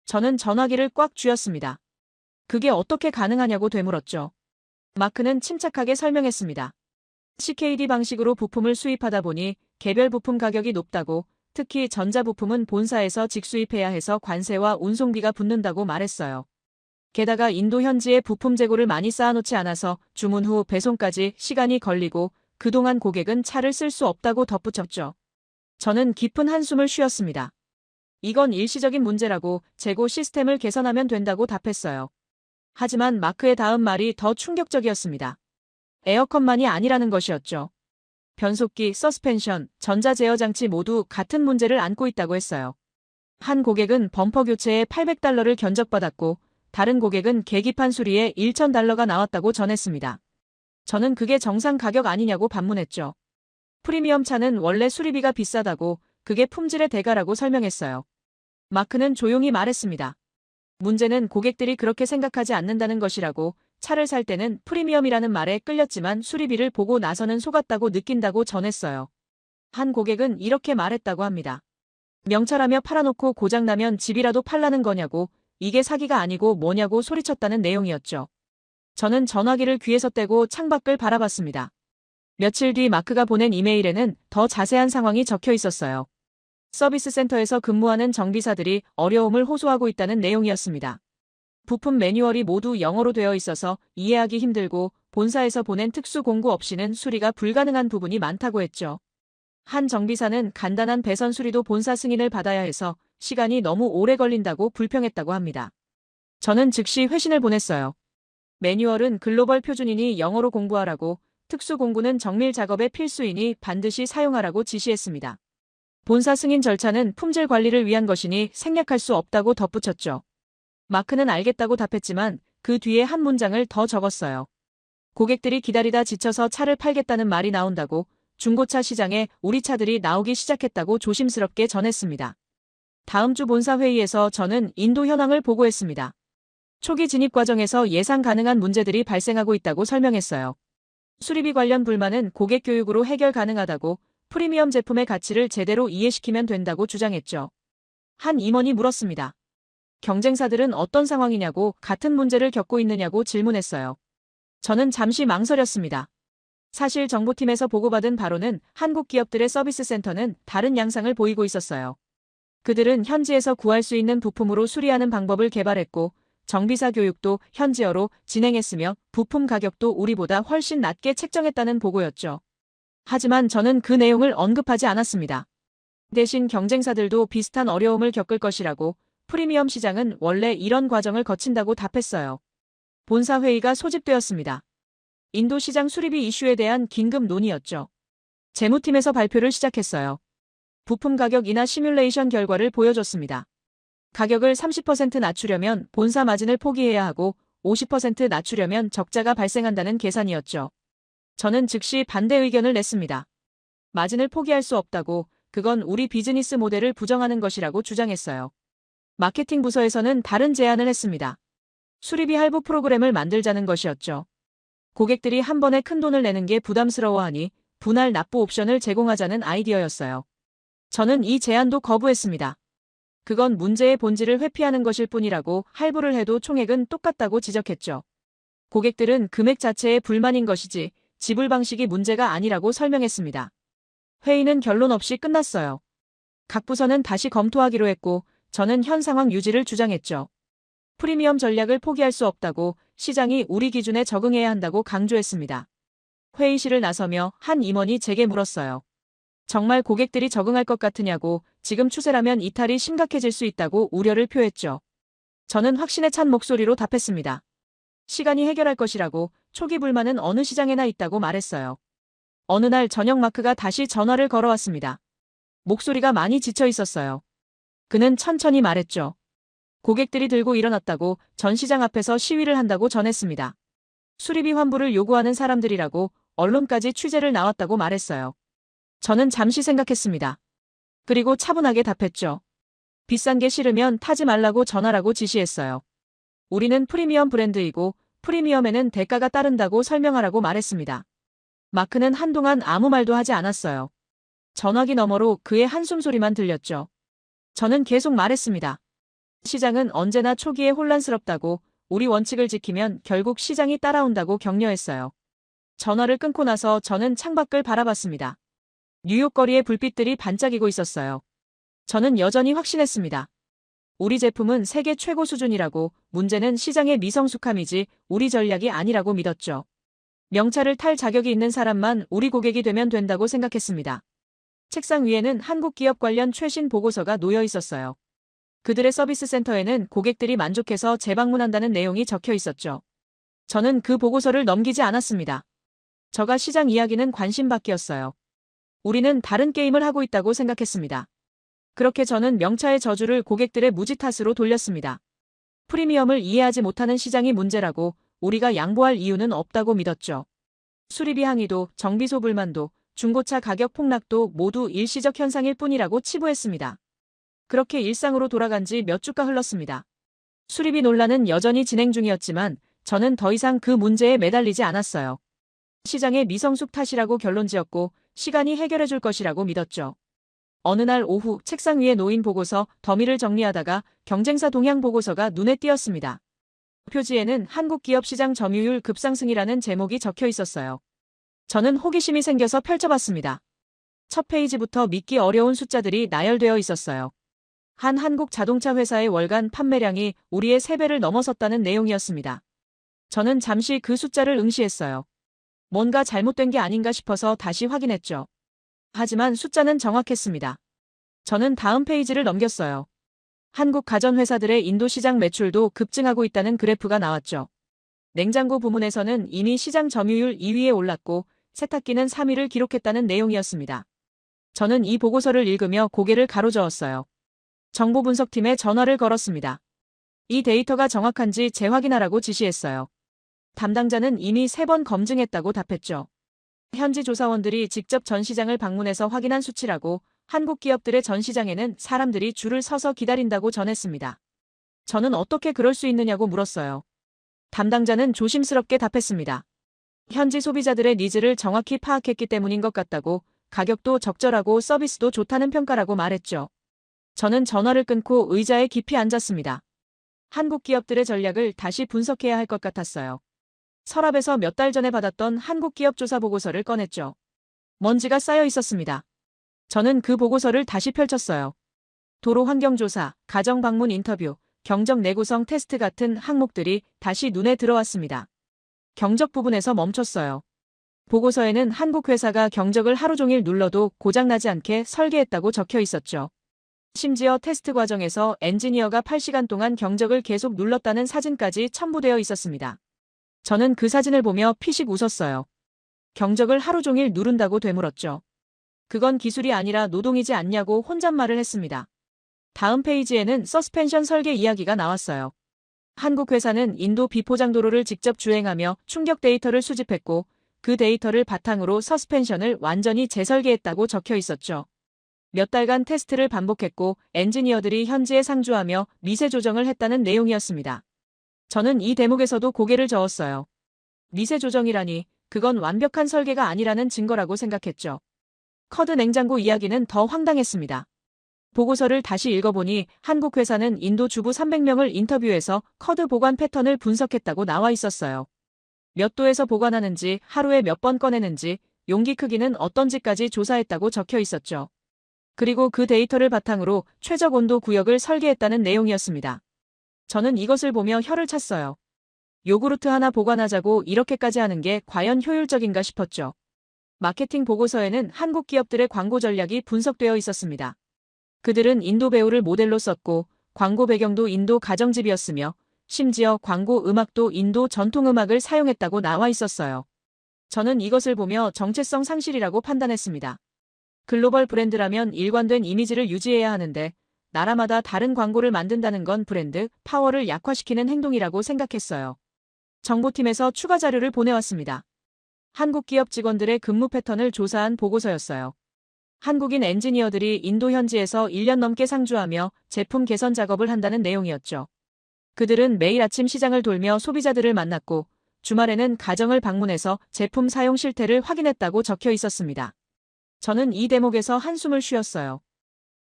저는 전화기를 꽉 쥐었습니다. 그게 어떻게 가능하냐고 되물었죠. 마크는 침착하게 설명했습니다. CKD 방식으로 부품을 수입하다 보니 개별 부품 가격이 높다고, 특히 전자부품은 본사에서 직수입해야 해서 관세와 운송비가 붙는다고 말했어요. 게다가 인도 현지에 부품 재고를 많이 쌓아놓지 않아서 주문 후 배송까지 시간이 걸리고 그동안 고객은 차를 쓸 수 없다고 덧붙였죠. 저는 깊은 한숨을 쉬었습니다. 이건 일시적인 문제라고 재고 시스템을 개선하면 된다고 답했어요. 하지만 마크의 다음 말이 더 충격적이었습니다. 에어컨만이 아니라는 것이었죠. 변속기, 서스펜션, 전자제어 장치 모두 같은 문제를 안고 있다고 했어요. 한 고객은 범퍼 교체에 800달러를 견적받았고 다른 고객은 계기판 수리에 1,000달러가 나왔다고 전했습니다. 저는 그게 정상 가격 아니냐고 반문했죠. 프리미엄 차는 원래 수리비가 비싸다고, 그게 품질의 대가라고 설명했어요. 마크는 조용히 말했습니다. 문제는 고객들이 그렇게 생각하지 않는다는 것이라고, 차를 살 때는 프리미엄이라는 말에 끌렸지만 수리비를 보고 나서는 속았다고 느낀다고 전했어요. 한 고객은 이렇게 말했다고 합니다. 명찰하며 팔아놓고 고장나면 집이라도 팔라는 거냐고, 이게 사기가 아니고 뭐냐고 소리쳤다는 내용이었죠. 저는 전화기를 귀에서 떼고 창밖을 바라봤습니다. 며칠 뒤 마크가 보낸 이메일에는 더 자세한 상황이 적혀 있었어요. 서비스 센터에서 근무하는 정비사들이 어려움을 호소하고 있다는 내용이었습니다. 부품 매뉴얼이 모두 영어로 되어 있어서 이해하기 힘들고 본사에서 보낸 특수 공구 없이는 수리가 불가능한 부분이 많다고 했죠. 한 정비사는 간단한 배선 수리도 본사 승인을 받아야 해서 시간이 너무 오래 걸린다고 불평했다고 합니다. 저는 즉시 회신을 보냈어요. 매뉴얼은 글로벌 표준이니 영어로 공부하라고, 특수 공구는 정밀 작업의 필수이니 반드시 사용하라고 지시했습니다. 본사 승인 절차는 품질 관리를 위한 것이니 생략할 수 없다고 덧붙였죠. 마크는 알겠다고 답했지만 그 뒤에 한 문장을 더 적었어요. 고객들이 기다리다 지쳐서 차를 팔겠다는 말이 나온다고, 중고차 시장에 우리 차들이 나오기 시작했다고 조심스럽게 전했습니다. 다음 주 본사 회의에서 저는 인도 현황을 보고했습니다. 초기 진입 과정에서 예상 가능한 문제들이 발생하고 있다고 설명했어요. 수리비 관련 불만은 고객 교육으로 해결 가능하다고, 프리미엄 제품의 가치를 제대로 이해시키면 된다고 주장했죠. 한 임원이 물었습니다. 경쟁사들은 어떤 상황이냐고, 같은 문제를 겪고 있느냐고 질문했어요. 저는 잠시 망설였습니다. 사실 정보팀에서 보고받은 바로는 한국 기업들의 서비스 센터는 다른 양상을 보이고 있었어요. 그들은 현지에서 구할 수 있는 부품으로 수리하는 방법을 개발했고, 정비사 교육도 현지어로 진행했으며 부품 가격도 우리보다 훨씬 낮게 책정했다는 보고였죠. 하지만 저는 그 내용을 언급하지 않았습니다. 대신 경쟁사들도 비슷한 어려움을 겪을 것이라고, 프리미엄 시장은 원래 이런 과정을 거친다고 답했어요. 본사 회의가 소집되었습니다. 인도 시장 수리비 이슈에 대한 긴급 논의였죠. 재무팀에서 발표를 시작했어요. 부품 가격 인하 시뮬레이션 결과를 보여줬습니다. 가격을 30% 낮추려면 본사 마진을 포기해야 하고 50% 낮추려면 적자가 발생한다는 계산이었죠. 저는 즉시 반대 의견을 냈습니다. 마진을 포기할 수 없다고, 그건 우리 비즈니스 모델을 부정하는 것이라고 주장했어요. 마케팅 부서에서는 다른 제안을 했습니다. 수리비 할부 프로그램을 만들자는 것이었죠. 고객들이 한 번에 큰 돈을 내는 게 부담스러워하니 분할 납부 옵션을 제공하자는 아이디어였어요. 저는 이 제안도 거부했습니다. 그건 문제의 본질을 회피하는 것일 뿐이라고, 할부를 해도 총액은 똑같다고 지적했죠. 고객들은 금액 자체에 불만인 것이지 지불 방식이 문제가 아니라고 설명했습니다. 회의는 결론 없이 끝났어요. 각 부서는 다시 검토하기로 했고 저는 현 상황 유지를 주장했죠. 프리미엄 전략을 포기할 수 없다고, 시장이 우리 기준에 적응해야 한다고 강조했습니다. 회의실을 나서며 한 임원이 제게 물었어요. 정말 고객들이 적응할 것 같으냐고. 지금 추세라면 이탈이 심각해질 수 있다고 우려를 표했죠. 저는 확신에 찬 목소리로 답했습니다. 시간이 해결할 것이라고. 초기 불만은 어느 시장에나 있다고 말했어요. 어느 날 저녁 마크가 다시 전화를 걸어왔습니다. 목소리가 많이 지쳐 있었어요. 그는 천천히 말했죠. 고객들이 들고 일어났다고. 전 시장 앞에서 시위를 한다고 전했습니다. 수리비 환불을 요구하는 사람들이라고. 언론까지 취재를 나왔다고 말했어요. 저는 잠시 생각했습니다. 그리고 차분하게 답했죠. 비싼 게 싫으면 타지 말라고 전하라고 지시했어요. 우리는 프리미엄 브랜드이고 프리미엄에는 대가가 따른다고 설명하라고 말했습니다. 마크는 한동안 아무 말도 하지 않았어요. 전화기 너머로 그의 한숨 소리만 들렸죠. 저는 계속 말했습니다. 시장은 언제나 초기에 혼란스럽다고. 우리 원칙을 지키면 결국 시장이 따라온다고 격려했어요. 전화를 끊고 나서 저는 창밖을 바라봤습니다. 뉴욕 거리의 불빛들이 반짝이고 있었어요. 저는 여전히 확신했습니다. 우리 제품은 세계 최고 수준이라고. 문제는 시장의 미성숙함이지 우리 전략이 아니라고 믿었죠. 명찰을 탈 자격이 있는 사람만 우리 고객이 되면 된다고 생각했습니다. 책상 위에는 한국 기업 관련 최신 보고서가 놓여 있었어요. 그들의 서비스 센터에는 고객들이 만족해서 재방문한다는 내용이 적혀 있었죠. 저는 그 보고서를 넘기지 않았습니다. 저가 시장 이야기는 관심 밖이었어요. 우리는 다른 게임을 하고 있다고 생각했습니다. 그렇게 저는 명차의 저주를 고객들의 무지 탓으로 돌렸습니다. 프리미엄을 이해하지 못하는 시장이 문제라고. 우리가 양보할 이유는 없다고 믿었죠. 수리비 항의도, 정비소 불만도, 중고차 가격 폭락도 모두 일시적 현상일 뿐이라고 치부했습니다. 그렇게 일상으로 돌아간 지 몇 주가 흘렀습니다. 수리비 논란은 여전히 진행 중이었지만 저는 더 이상 그 문제에 매달리지 않았어요. 시장의 미성숙 탓이라고 결론지었고 시간이 해결해 줄 것이라고 믿었죠. 어느 날 오후 책상 위에 놓인 보고서 더미를 정리하다가 경쟁사 동향 보고서가 눈에 띄었습니다. 표지에는 한국 기업 시장 점유율 급상승이라는 제목이 적혀 있었어요. 저는 호기심이 생겨서 펼쳐봤습니다. 첫 페이지부터 믿기 어려운 숫자들이 나열되어 있었어요. 한 한국 자동차 회사의 월간 판매량이 우리의 3배를 넘어섰다는 내용이었습니다. 저는 잠시 그 숫자를 응시했어요. 뭔가 잘못된 게 아닌가 싶어서 다시 확인했죠. 하지만 숫자는 정확했습니다. 저는 다음 페이지를 넘겼어요. 한국 가전회사들의 인도 시장 매출도 급증하고 있다는 그래프가 나왔죠. 냉장고 부문에서는 이미 시장 점유율 2위에 올랐고 세탁기는 3위를 기록했다는 내용이었습니다. 저는 이 보고서를 읽으며 고개를 가로저었어요. 정보분석팀에 전화를 걸었습니다. 이 데이터가 정확한지 재확인하라고 지시했어요. 담당자는 이미 3번 검증했다고 답했죠. 현지 조사원들이 직접 전 시장을 방문해서 확인한 수치라고. 한국 기업들의 전 시장에는 사람들이 줄을 서서 기다린다고 전했습니다. 저는 어떻게 그럴 수 있느냐고 물었어요. 담당자는 조심스럽게 답했습니다. 현지 소비자들의 니즈를 정확히 파악했기 때문인 것 같다고. 가격도 적절하고 서비스도 좋다는 평가라고 말했죠. 저는 전화를 끊고 의자에 깊이 앉았습니다. 한국 기업들의 전략을 다시 분석해야 할 것 같았어요. 서랍에서 몇 달 전에 받았던 한국 기업 조사 보고서를 꺼냈죠. 먼지가 쌓여 있었습니다. 저는 그 보고서를 다시 펼쳤어요. 도로 환경조사, 가정 방문 인터뷰, 경적 내구성 테스트 같은 항목들이 다시 눈에 들어왔습니다. 경적 부분에서 멈췄어요. 보고서에는 한국 회사가 경적을 하루 종일 눌러도 고장나지 않게 설계했다고 적혀 있었죠. 심지어 테스트 과정에서 엔지니어가 8시간 동안 경적을 계속 눌렀다는 사진까지 첨부되어 있었습니다. 저는 그 사진을 보며 피식 웃었어요. 경적을 하루 종일 누른다고 되물었죠. 그건 기술이 아니라 노동이지 않냐고 혼잣말을 했습니다. 다음 페이지에는 서스펜션 설계 이야기가 나왔어요. 한국 회사는 인도 비포장도로를 직접 주행하며 충격 데이터를 수집했고 그 데이터를 바탕으로 서스펜션을 완전히 재설계했다고 적혀 있었죠. 몇 달간 테스트를 반복했고 엔지니어들이 현지에 상주하며 미세 조정을 했다는 내용이었습니다. 저는 이 대목에서도 고개를 저었어요. 미세 조정이라니 그건 완벽한 설계가 아니라는 증거라고 생각했죠. 커드 냉장고 이야기는 더 황당했습니다. 보고서를 다시 읽어보니 한국 회사는 인도 주부 300명을 인터뷰해서 커드 보관 패턴을 분석했다고 나와 있었어요. 몇 도에서 보관하는지, 하루에 몇 번 꺼내는지, 용기 크기는 어떤지까지 조사했다고 적혀 있었죠. 그리고 그 데이터를 바탕으로 최적 온도 구역을 설계했다는 내용이었습니다. 저는 이것을 보며 혀를 찼어요. 요구르트 하나 보관하자고 이렇게까지 하는 게 과연 효율적인가 싶었죠. 마케팅 보고서에는 한국 기업들의 광고 전략이 분석되어 있었습니다. 그들은 인도 배우를 모델로 썼고 광고 배경도 인도 가정집이었으며 심지어 광고 음악도 인도 전통음악을 사용했다고 나와 있었어요. 저는 이것을 보며 정체성 상실이라고 판단했습니다. 글로벌 브랜드라면 일관된 이미지를 유지해야 하는데 나라마다 다른 광고를 만든다는 건 브랜드 파워를 약화시키는 행동이라고 생각했어요. 정보팀에서 추가 자료를 보내왔습니다. 한국 기업 직원들의 근무 패턴을 조사한 보고서였어요. 한국인 엔지니어들이 인도 현지에서 1년 넘게 상주하며 제품 개선 작업을 한다는 내용이었죠. 그들은 매일 아침 시장을 돌며 소비자들을 만났고 주말에는 가정을 방문해서 제품 사용 실태를 확인했다고 적혀 있었습니다. 저는 이 대목에서 한숨을 쉬었어요.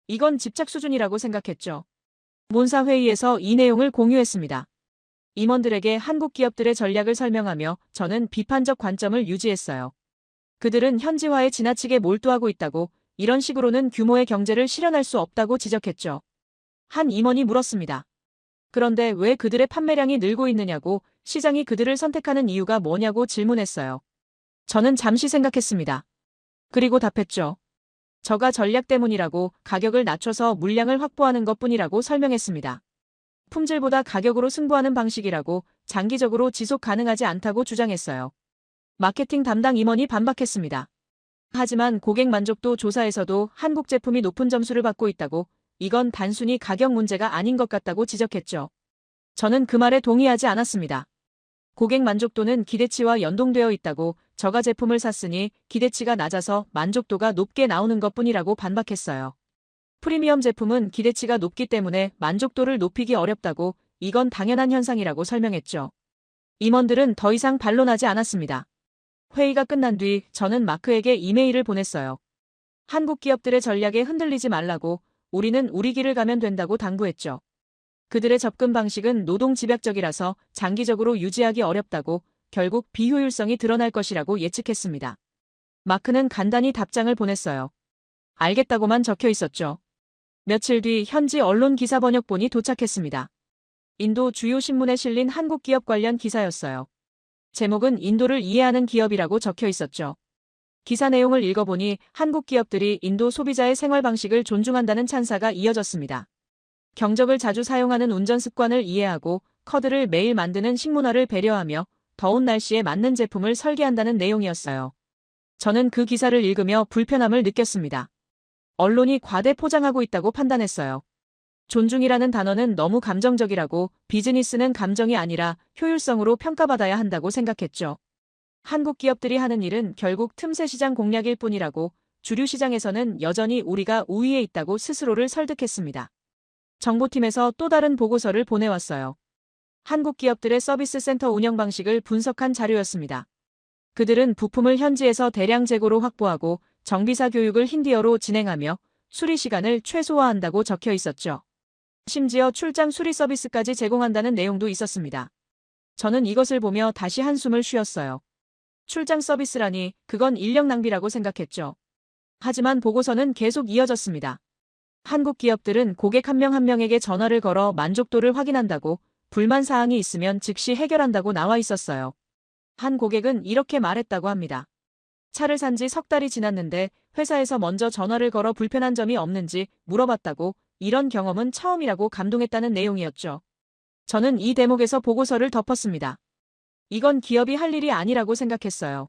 이건 집착 수준이라고 생각했죠. 본사 회의에서 이 내용을 공유했습니다. 임원들에게 한국 기업들의 전략을 설명하며 저는 비판적 관점을 유지했어요. 그들은 현지화에 지나치게 몰두하고 있다고 이런 식으로는 규모의 경제를 실현할 수 없다고 지적했죠. 한 임원이 물었습니다. 그런데 왜 그들의 판매량이 늘고 있느냐고 시장이 그들을 선택하는 이유가 뭐냐고 질문했어요. 저는 잠시 생각했습니다. 그리고 답했죠. 저가 전략 때문이라고 가격을 낮춰서 물량을 확보하는 것뿐이라고 설명했습니다. 품질보다 가격으로 승부하는 방식이라고 장기적으로 지속 가능하지 않다고 주장했어요. 마케팅 담당 임원이 반박했습니다. 하지만 고객 만족도 조사에서도 한국 제품이 높은 점수를 받고 있다고 이건 단순히 가격 문제가 아닌 것 같다고 지적했죠. 저는 그 말에 동의하지 않았습니다. 고객 만족도는 기대치와 연동되어 있다고 저가 제품을 샀으니 기대치가 낮아서 만족도가 높게 나오는 것뿐이라고 반박했어요. 프리미엄 제품은 기대치가 높기 때문에 만족도를 높이기 어렵다고 이건 당연한 현상이라고 설명했죠. 임원들은 더 이상 반론하지 않았습니다. 회의가 끝난 뒤 저는 마크에게 이메일을 보냈어요. 한국 기업들의 전략에 흔들리지 말라고 우리는 우리 길을 가면 된다고 당부했죠. 그들의 접근 방식은 노동 집약적이라서 장기적으로 유지하기 어렵다고 결국 비효율성이 드러날 것이라고 예측했습니다. 마크는 간단히 답장을 보냈어요. 알겠다고만 적혀 있었죠. 며칠 뒤 현지 언론 기사 번역본이 도착했습니다. 인도 주요 신문에 실린 한국 기업 관련 기사였어요. 제목은 인도를 이해하는 기업이라고 적혀 있었죠. 기사 내용을 읽어보니 한국 기업들이 인도 소비자의 생활 방식을 존중한다는 찬사가 이어졌습니다. 경적을 자주 사용하는 운전 습관을 이해하고 커드를 매일 만드는 식문화를 배려하며 더운 날씨에 맞는 제품을 설계한다는 내용이었어요. 저는 그 기사를 읽으며 불편함을 느꼈습니다. 언론이 과대 포장하고 있다고 판단했어요. 존중이라는 단어는 너무 감정적이라고 비즈니스는 감정이 아니라 효율성으로 평가받아야 한다고 생각했죠. 한국 기업들이 하는 일은 결국 틈새 시장 공략일 뿐이라고 주류 시장에서는 여전히 우리가 우위에 있다고 스스로를 설득했습니다. 정보팀에서 또 다른 보고서를 보내왔어요. 한국 기업들의 서비스 센터 운영 방식을 분석한 자료였습니다. 그들은 부품을 현지에서 대량 재고로 확보하고 정비사 교육을 힌디어로 진행하며 수리 시간을 최소화한다고 적혀 있었죠. 심지어 출장 수리 서비스까지 제공한다는 내용도 있었습니다. 저는 이것을 보며 다시 한숨을 쉬었어요. 출장 서비스라니 그건 인력 낭비라고 생각했죠. 하지만 보고서는 계속 이어졌습니다. 한국 기업들은 고객 한 명 한 명에게 전화를 걸어 만족도를 확인한다고 불만 사항이 있으면 즉시 해결한다고 나와 있었어요. 한 고객은 이렇게 말했다고 합니다. 차를 산 지 석 달이 지났는데 회사에서 먼저 전화를 걸어 불편한 점이 없는지 물어봤다고 이런 경험은 처음이라고 감동했다는 내용이었죠. 저는 이 대목에서 보고서를 덮었습니다. 이건 기업이 할 일이 아니라고 생각했어요.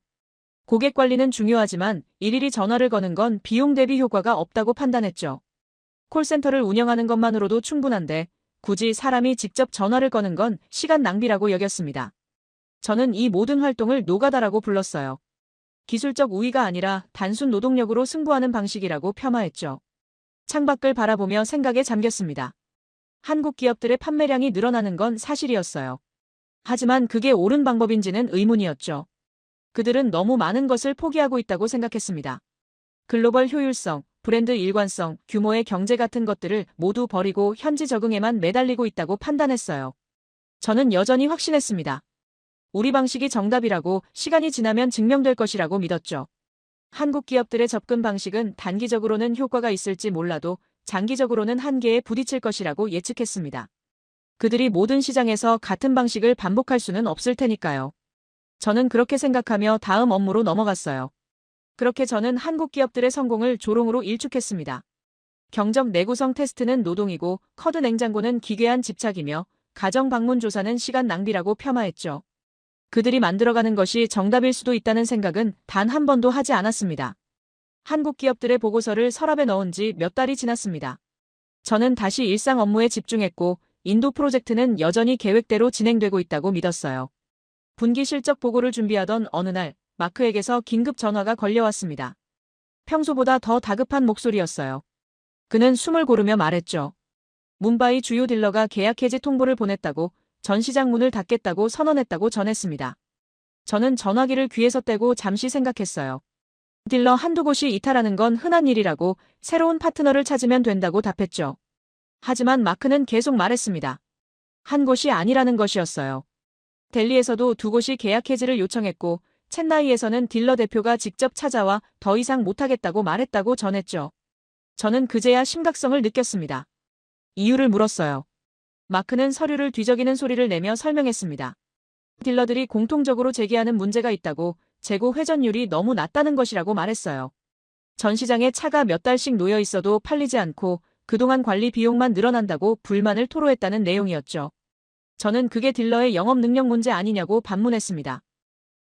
고객 관리는 중요하지만 일일이 전화를 거는 건 비용 대비 효과가 없다고 판단했죠. 콜센터를 운영하는 것만으로도 충분한데 굳이 사람이 직접 전화를 거는 건 시간 낭비라고 여겼습니다. 저는 이 모든 활동을 노가다라고 불렀어요. 기술적 우위가 아니라 단순 노동력으로 승부하는 방식이라고 폄하했죠. 창밖을 바라보며 생각에 잠겼습니다. 한국 기업들의 판매량이 늘어나는 건 사실이었어요. 하지만 그게 옳은 방법인지는 의문이었죠. 그들은 너무 많은 것을 포기하고 있다고 생각했습니다. 글로벌 효율성, 브랜드 일관성, 규모의 경제 같은 것들을 모두 버리고 현지 적응에만 매달리고 있다고 판단했어요. 저는 여전히 확신했습니다. 우리 방식이 정답이라고 시간이 지나면 증명될 것이라고 믿었죠. 한국 기업들의 접근 방식은 단기적으로는 효과가 있을지 몰라도 장기적으로는 한계에 부딪힐 것이라고 예측했습니다. 그들이 모든 시장에서 같은 방식을 반복할 수는 없을 테니까요. 저는 그렇게 생각하며 다음 업무로 넘어갔어요. 그렇게 저는 한국 기업들의 성공을 조롱으로 일축했습니다. 경적 내구성 테스트는 노동이고 커드 냉장고는 기괴한 집착이며 가정 방문 조사는 시간 낭비라고 폄하했죠. 그들이 만들어가는 것이 정답일 수도 있다는 생각은 단 한 번도 하지 않았습니다. 한국 기업들의 보고서를 서랍에 넣은 지 몇 달이 지났습니다. 저는 다시 일상 업무에 집중했고 인도 프로젝트는 여전히 계획대로 진행되고 있다고 믿었어요. 분기 실적 보고를 준비하던 어느 날 마크에게서 긴급 전화가 걸려왔습니다. 평소보다 더 다급한 목소리였어요. 그는 숨을 고르며 말했죠. 뭄바이 주요 딜러가 계약 해지 통보를 보냈다고, 전 시장 문을 닫겠다고 선언했다고 전했습니다. 저는 전화기를 귀에서 떼고 잠시 생각했어요. 딜러 한두 곳이 이탈하는 건 흔한 일이라고, 새로운 파트너를 찾으면 된다고 답했죠. 하지만 마크는 계속 말했습니다. 한 곳이 아니라는 것이었어요. 델리에서도 두 곳이 계약 해지를 요청했고 첸나이에서는 딜러 대표가 직접 찾아와 더 이상 못하겠다고 말했다고 전했죠. 저는 그제야 심각성을 느꼈습니다. 이유를 물었어요. 마크는 서류를 뒤적이는 소리를 내며 설명했습니다. 딜러들이 공통적으로 제기하는 문제가 있다고, 재고 회전율이 너무 낮다는 것이라고 말했어요. 전 시장에 차가 몇 달씩 놓여 있어도 팔리지 않고 그동안 관리 비용만 늘어난다고 불만을 토로했다는 내용이었죠. 저는 그게 딜러의 영업 능력 문제 아니냐고 반문했습니다.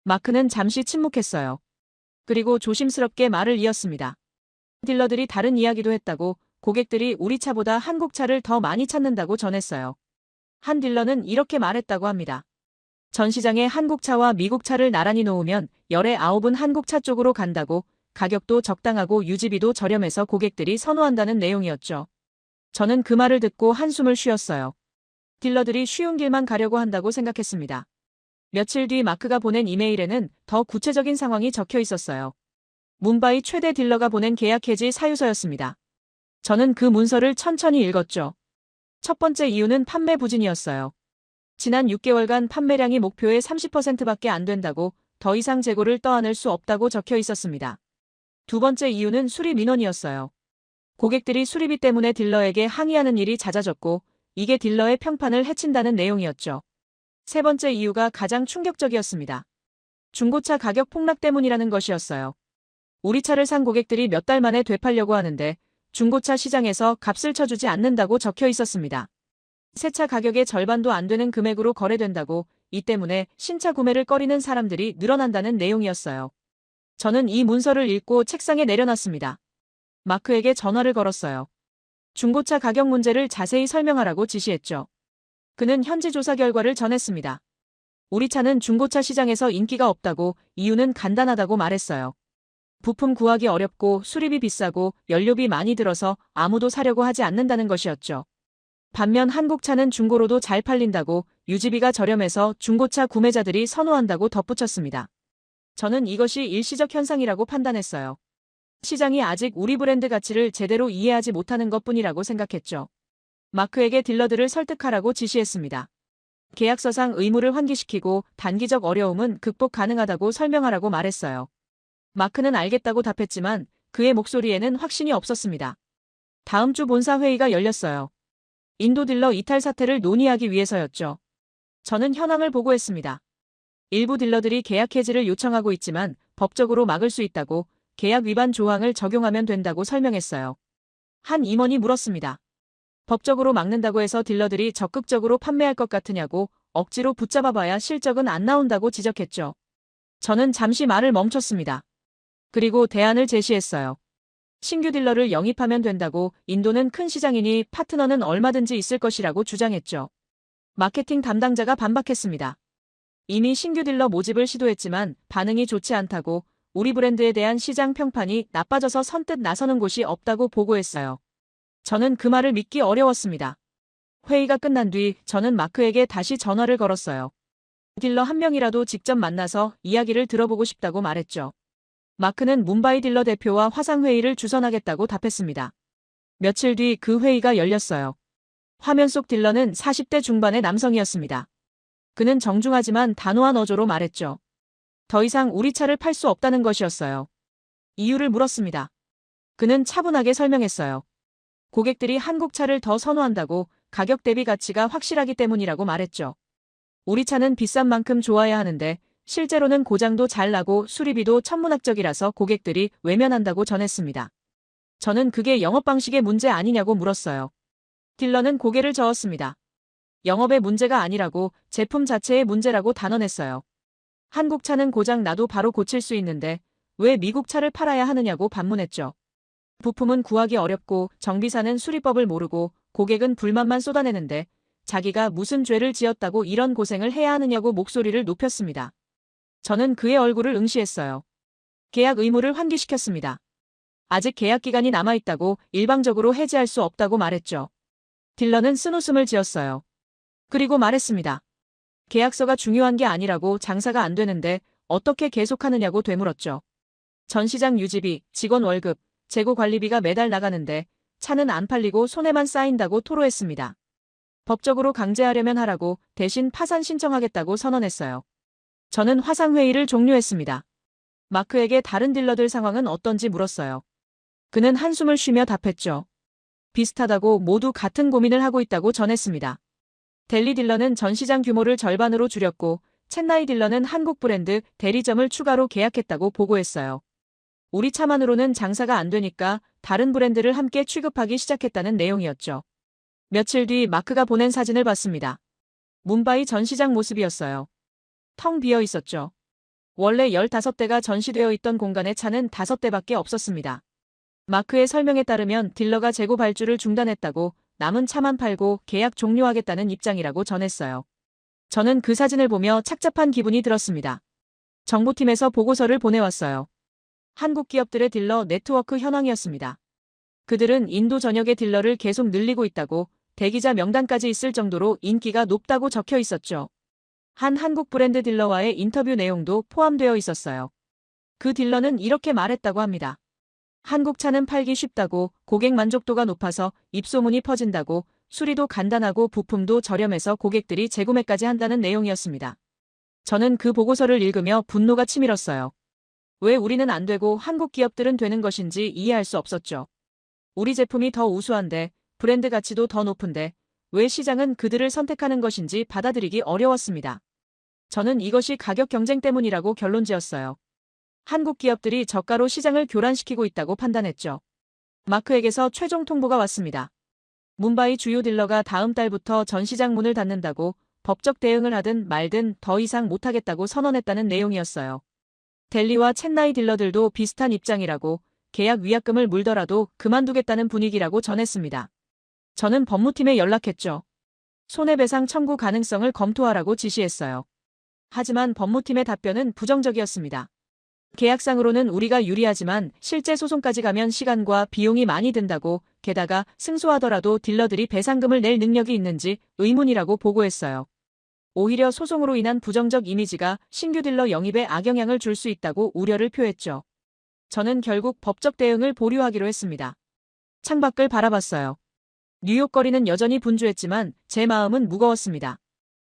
마크는 잠시 침묵했어요. 그리고 조심스럽게 말을 이었습니다. 딜러들이 다른 이야기도 했다고, 고객들이 우리 차보다 한국 차를 더 많이 찾는다고 전했어요. 한 딜러는 이렇게 말했다고 합니다. 전 시장에 한국 차와 미국 차를 나란히 놓으면 열의 9은 한국 차 쪽으로 간다고, 가격도 적당하고 유지비도 저렴해서 고객들이 선호한다는 내용이었죠. 저는 그 말을 듣고 한숨을 쉬었어요. 딜러들이 쉬운 길만 가려고 한다고 생각했습니다. 며칠 뒤 마크가 보낸 이메일에는 더 구체적인 상황이 적혀 있었어요. 뭄바이 최대 딜러가 보낸 계약 해지 사유서였습니다. 저는 그 문서를 천천히 읽었죠. 첫 번째 이유는 판매 부진이었어요. 지난 6개월간 판매량이 목표의 30%밖에 안 된다고, 더 이상 재고를 떠안을 수 없다고 적혀 있었습니다. 두 번째 이유는 수리 민원이었어요. 고객들이 수리비 때문에 딜러에게 항의하는 일이 잦아졌고, 이게 딜러의 평판을 해친다는 내용이었죠. 세 번째 이유가 가장 충격적이었습니다. 중고차 가격 폭락 때문이라는 것이었어요. 우리 차를 산 고객들이 몇 달 만에 되팔려고 하는데 중고차 시장에서 값을 쳐주지 않는다고 적혀 있었습니다. 새 차 가격의 절반도 안 되는 금액으로 거래된다고, 이 때문에 신차 구매를 꺼리는 사람들이 늘어난다는 내용이었어요. 저는 이 문서를 읽고 책상에 내려놨습니다. 마크에게 전화를 걸었어요. 중고차 가격 문제를 자세히 설명하라고 지시했죠. 그는 현지 조사 결과를 전했습니다. 우리 차는 중고차 시장에서 인기가 없다고, 이유는 간단하다고 말했어요. 부품 구하기 어렵고 수리비 비싸고 연료비 많이 들어서 아무도 사려고 하지 않는다는 것이었죠. 반면 한국 차는 중고로도 잘 팔린다고, 유지비가 저렴해서 중고차 구매자들이 선호한다고 덧붙였습니다. 저는 이것이 일시적 현상이라고 판단했어요. 시장이 아직 우리 브랜드 가치를 제대로 이해하지 못하는 것뿐이라고 생각했죠. 마크에게 딜러들을 설득하라고 지시했습니다. 계약서상 의무를 환기시키고 단기적 어려움은 극복 가능하다고 설명하라고 말했어요. 마크는 알겠다고 답했지만 그의 목소리에는 확신이 없었습니다. 다음 주 본사 회의가 열렸어요. 인도 딜러 이탈 사태를 논의하기 위해서였죠. 저는 현황을 보고했습니다. 일부 딜러들이 계약 해지를 요청하고 있지만 법적으로 막을 수 있다고, 계약 위반 조항을 적용하면 된다고 설명했어요. 한 임원이 물었습니다. 법적으로 막는다고 해서 딜러들이 적극적으로 판매할 것 같으냐고, 억지로 붙잡아봐야 실적은 안 나온다고 지적했죠. 저는 잠시 말을 멈췄습니다. 그리고 대안을 제시했어요. 신규 딜러를 영입하면 된다고, 인도는 큰 시장이니 파트너는 얼마든지 있을 것이라고 주장했죠. 마케팅 담당자가 반박했습니다. 이미 신규 딜러 모집을 시도했지만 반응이 좋지 않다고, 우리 브랜드에 대한 시장 평판이 나빠져서 선뜻 나서는 곳이 없다고 보고했어요. 저는 그 말을 믿기 어려웠습니다. 회의가 끝난 뒤 저는 마크에게 다시 전화를 걸었어요. 딜러 한 명이라도 직접 만나서 이야기를 들어보고 싶다고 말했죠. 마크는 뭄바이 딜러 대표와 화상회의를 주선하겠다고 답했습니다. 며칠 뒤 그 회의가 열렸어요. 화면 속 딜러는 40대 중반의 남성이었습니다. 그는 정중하지만 단호한 어조로 말했죠. 더 이상 우리 차를 팔 수 없다는 것이었어요. 이유를 물었습니다. 그는 차분하게 설명했어요. 고객들이 한국 차를 더 선호한다고, 가격 대비 가치가 확실하기 때문이라고 말했죠. 우리 차는 비싼 만큼 좋아야 하는데 실제로는 고장도 잘 나고 수리비도 천문학적이라서 고객들이 외면한다고 전했습니다. 저는 그게 영업 방식의 문제 아니냐고 물었어요. 딜러는 고개를 저었습니다. 영업의 문제가 아니라고 제품 자체의 문제라고 단언했어요. 한국 차는 고장 나도 바로 고칠 수 있는데 왜 미국 차를 팔아야 하느냐고 반문했죠. 부품은 구하기 어렵고 정비사는 수리법을 모르고 고객은 불만만 쏟아내는데 자기가 무슨 죄를 지었다고 이런 고생을 해야 하느냐고 목소리를 높였습니다. 저는 그의 얼굴을 응시했어요. 계약 의무를 환기시켰습니다. 아직 계약 기간이 남아있다고 일방적으로 해지할 수 없다고 말했죠. 딜러는 쓴웃음을 지었어요. 그리고 말했습니다. 계약서가 중요한 게 아니라고 장사가 안 되는데 어떻게 계속하느냐고 되물었죠. 전시장 유지비, 직원 월급, 재고 관리비가 매달 나가는데 차는 안 팔리고 손해만 쌓인다고 토로했습니다. 법적으로 강제하려면 하라고 대신 파산 신청하겠다고 선언했어요. 저는 화상회의를 종료했습니다. 마크에게 다른 딜러들 상황은 어떤지 물었어요. 그는 한숨을 쉬며 답했죠. 비슷하다고 모두 같은 고민을 하고 있다고 전했습니다. 델리 딜러는 전시장 규모를 절반으로 줄였고 첸나이 딜러는 한국 브랜드 대리점을 추가로 계약했다고 보고했어요. 우리 차만으로는 장사가 안 되니까 다른 브랜드를 함께 취급하기 시작했다는 내용이었죠. 며칠 뒤 마크가 보낸 사진을 봤습니다. 뭄바이 전시장 모습이었어요. 텅 비어 있었죠. 원래 15대가 전시되어 있던 공간에 차는 5대밖에 없었습니다. 마크의 설명에 따르면 딜러가 재고 발주를 중단했다고 남은 차만 팔고 계약 종료하겠다는 입장이라고 전했어요. 저는 그 사진을 보며 착잡한 기분이 들었습니다. 정보팀에서 보고서를 보내왔어요. 한국 기업들의 딜러 네트워크 현황이었습니다. 그들은 인도 전역의 딜러를 계속 늘리고 있다고 대기자 명단까지 있을 정도로 인기가 높다고 적혀 있었죠. 한 한국 브랜드 딜러와의 인터뷰 내용도 포함되어 있었어요. 그 딜러는 이렇게 말했다고 합니다. 한국 차는 팔기 쉽다고, 고객 만족도가 높아서 입소문이 퍼진다고, 수리도 간단하고 부품도 저렴해서 고객들이 재구매까지 한다는 내용이었습니다. 저는 그 보고서를 읽으며 분노가 치밀었어요. 왜 우리는 안 되고 한국 기업들은 되는 것인지 이해할 수 없었죠. 우리 제품이 더 우수한데, 브랜드 가치도 더 높은데, 왜 시장은 그들을 선택하는 것인지 받아들이기 어려웠습니다. 저는 이것이 가격 경쟁 때문이라고 결론지었어요. 한국 기업들이 저가로 시장을 교란시키고 있다고 판단했죠. 마크에게서 최종 통보가 왔습니다. 뭄바이 주요 딜러가 다음 달부터 전시장 문을 닫는다고 법적 대응을 하든 말든 더 이상 못하겠다고 선언했다는 내용이었어요. 델리와 첸나이 딜러들도 비슷한 입장이라고 계약 위약금을 물더라도 그만두겠다는 분위기라고 전했습니다. 저는 법무팀에 연락했죠. 손해배상 청구 가능성을 검토하라고 지시했어요. 하지만 법무팀의 답변은 부정적이었습니다. 계약상으로는 우리가 유리하지만 실제 소송까지 가면 시간과 비용이 많이 든다고, 게다가 승소하더라도 딜러들이 배상금을 낼 능력이 있는지 의문이라고 보고했어요. 오히려 소송으로 인한 부정적 이미지가 신규 딜러 영입에 악영향을 줄 수 있다고 우려를 표했죠. 저는 결국 법적 대응을 보류하기로 했습니다. 창밖을 바라봤어요. 뉴욕 거리는 여전히 분주했지만 제 마음은 무거웠습니다.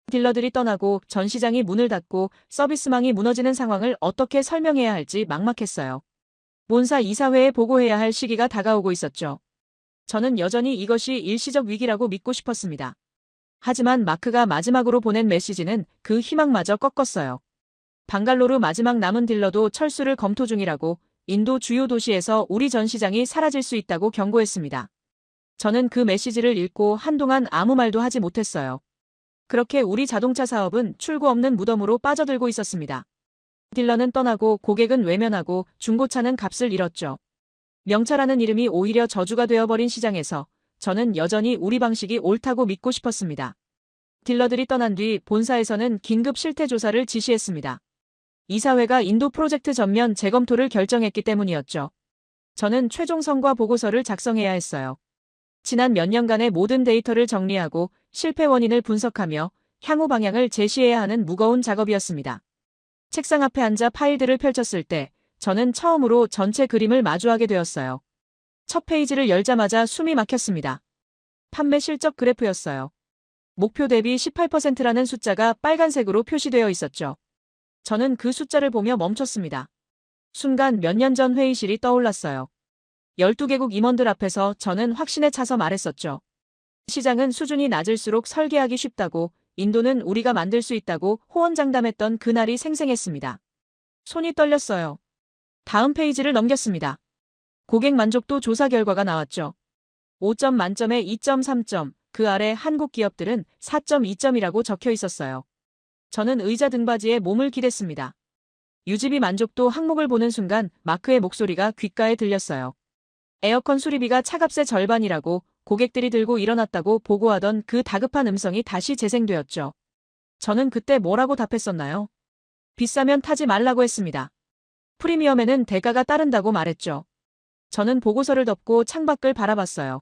딜러들이 떠나고 전시장이 문을 닫고 서비스망이 무너지는 상황을 어떻게 설명해야 할지 막막했어요. 본사 이사회에 보고해야 할 시기가 다가오고 있었죠. 저는 여전히 이것이 일시적 위기라고 믿고 싶었습니다. 하지만 마크가 마지막으로 보낸 메시지는 그 희망마저 꺾었어요. 방갈로르 마지막 남은 딜러도 철수를 검토 중이라고, 인도 주요 도시에서 우리 전시장이 사라질 수 있다고 경고했습니다. 저는 그 메시지를 읽고 한동안 아무 말도 하지 못했어요. 그렇게 우리 자동차 사업은 출구 없는 무덤으로 빠져들고 있었습니다. 딜러는 떠나고 고객은 외면하고 중고차는 값을 잃었죠. 명차라는 이름이 오히려 저주가 되어버린 시장에서 저는 여전히 우리 방식이 옳다고 믿고 싶었습니다. 딜러들이 떠난 뒤 본사에서는 긴급 실태 조사를 지시했습니다. 이사회가 인도 프로젝트 전면 재검토를 결정했기 때문이었죠. 저는 최종 성과 보고서를 작성해야 했어요. 지난 몇 년간의 모든 데이터를 정리하고 실패 원인을 분석하며 향후 방향을 제시해야 하는 무거운 작업이었습니다. 책상 앞에 앉아 파일들을 펼쳤을 때 저는 처음으로 전체 그림을 마주하게 되었어요. 첫 페이지를 열자마자 숨이 막혔습니다. 판매 실적 그래프였어요. 목표 대비 18%라는 숫자가 빨간색으로 표시되어 있었죠. 저는 그 숫자를 보며 멈췄습니다. 순간 몇 년 전 회의실이 떠올랐어요. 12개국 임원들 앞에서 저는 확신에 차서 말했었죠. 시장은 수준이 낮을수록 설계하기 쉽다고, 인도는 우리가 만들 수 있다고 호언장담했던 그날이 생생했습니다. 손이 떨렸어요. 다음 페이지를 넘겼습니다. 고객 만족도 조사 결과가 나왔죠. 5점 만점에 2.3점, 그 아래 한국 기업들은 4.2점이라고 적혀 있었어요. 저는 의자 등받이에 몸을 기댔습니다. 유지비 만족도 항목을 보는 순간 마크의 목소리가 귓가에 들렸어요. 에어컨 수리비가 차값의 절반이라고 고객들이 들고 일어났다고 보고하던 그 다급한 음성이 다시 재생되었죠. 저는 그때 뭐라고 답했었나요? 비싸면 타지 말라고 했습니다. 프리미엄에는 대가가 따른다고 말했죠. 저는 보고서를 덮고 창밖을 바라봤어요.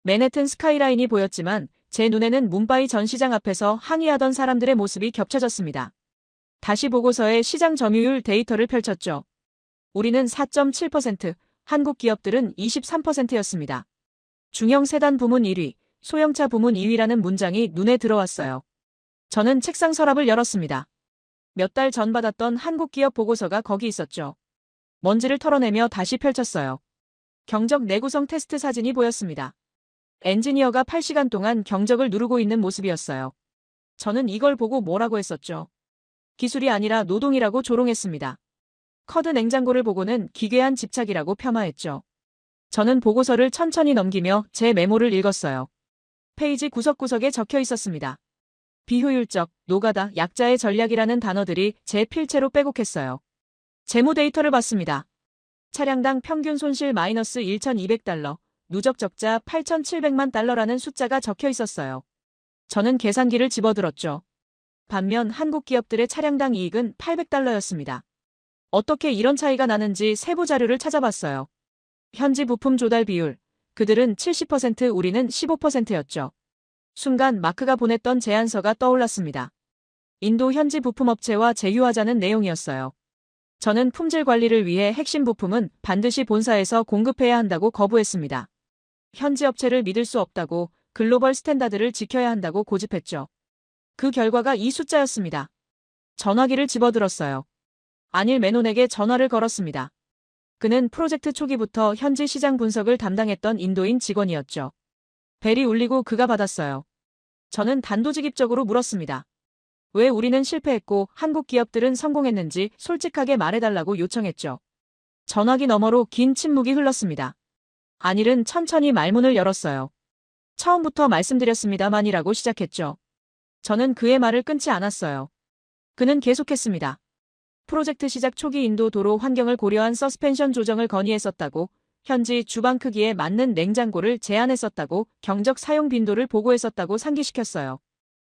맨해튼 스카이라인이 보였지만 제 눈에는 뭄바이 전시장 앞에서 항의하던 사람들의 모습이 겹쳐졌습니다. 다시 보고서에 시장 점유율 데이터를 펼쳤죠. 우리는 4.7%, 한국 기업들은 23%였습니다. 중형 세단 부문 1위, 소형차 부문 2위라는 문장이 눈에 들어왔어요. 저는 책상 서랍을 열었습니다. 몇 달 전 받았던 한국 기업 보고서가 거기 있었죠. 먼지를 털어내며 다시 펼쳤어요. 경적 내구성 테스트 사진이 보였습니다. 엔지니어가 8시간 동안 경적을 누르고 있는 모습이었어요. 저는 이걸 보고 뭐라고 했었죠. 기술이 아니라 노동이라고 조롱했습니다. 커드 냉장고를 보고는 기괴한 집착이라고 폄하했죠. 저는 보고서를 천천히 넘기며 제 메모를 읽었어요. 페이지 구석구석에 적혀 있었습니다. 비효율적, 노가다, 약자의 전략이라는 단어들이 제 필체로 빼곡했어요. 재무 데이터를 봤습니다. 차량당 평균 손실 마이너스 1,200달러, 누적 적자 8,700만 달러라는 숫자가 적혀 있었어요. 저는 계산기를 집어들었죠. 반면 한국 기업들의 차량당 이익은 800달러였습니다. 어떻게 이런 차이가 나는지 세부 자료를 찾아봤어요. 현지 부품 조달 비율, 그들은 70%, 우리는 15%였죠. 순간 마크가 보냈던 제안서가 떠올랐습니다. 인도 현지 부품업체와 제휴하자는 내용이었어요. 저는 품질 관리를 위해 핵심 부품은 반드시 본사에서 공급해야 한다고 거부했습니다. 현지 업체를 믿을 수 없다고, 글로벌 스탠다드를 지켜야 한다고 고집했죠. 그 결과가 이 숫자였습니다. 전화기를 집어들었어요. 안일 메논에게 전화를 걸었습니다. 그는 프로젝트 초기부터 현지 시장 분석을 담당했던 인도인 직원이었죠. 벨이 울리고 그가 받았어요. 저는 단도직입적으로 물었습니다. 왜 우리는 실패했고 한국 기업들은 성공했는지 솔직하게 말해달라고 요청했죠. 전화기 너머로 긴 침묵이 흘렀습니다. 안일은 천천히 말문을 열었어요. 처음부터 말씀드렸습니다만이라고 시작했죠. 저는 그의 말을 끊지 않았어요. 그는 계속했습니다. 프로젝트 시작 초기 인도 도로 환경을 고려한 서스펜션 조정을 건의했었다고, 현지 주방 크기에 맞는 냉장고를 제안했었다고, 경적 사용 빈도를 보고했었다고 상기시켰어요.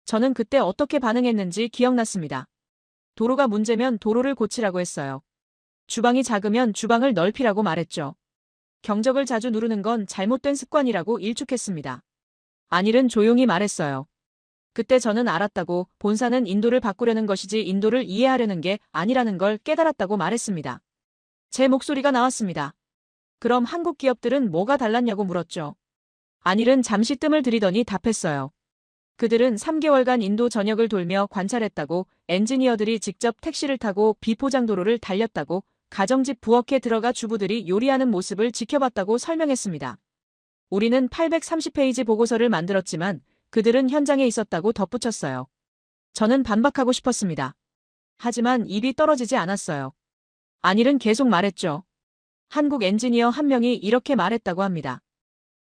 저는 그때 어떻게 반응했는지 기억났습니다. 도로가 문제면 도로를 고치라고 했어요. 주방이 작으면 주방을 넓히라고 말했죠. 경적을 자주 누르는 건 잘못된 습관이라고 일축했습니다. 안일은 조용히 말했어요. 그때 저는 알았다고, 본사는 인도를 바꾸려는 것이지 인도를 이해하려는 게 아니라는 걸 깨달았다고 말했습니다. 제 목소리가 나왔습니다. 그럼 한국 기업들은 뭐가 달랐냐고 물었죠. 안일은 잠시 뜸을 들이더니 답했어요. 그들은 3개월간 인도 전역을 돌며 관찰했다고, 엔지니어들이 직접 택시를 타고 비포장도로를 달렸다고, 가정집 부엌에 들어가 주부들이 요리하는 모습을 지켜봤다고 설명했습니다. 우리는 830페이지 보고서를 만들었지만 그들은 현장에 있었다고 덧붙였어요. 저는 반박하고 싶었습니다. 하지만 입이 떨어지지 않았어요. 안일은 계속 말했죠. 한국 엔지니어 한 명이 이렇게 말했다고 합니다.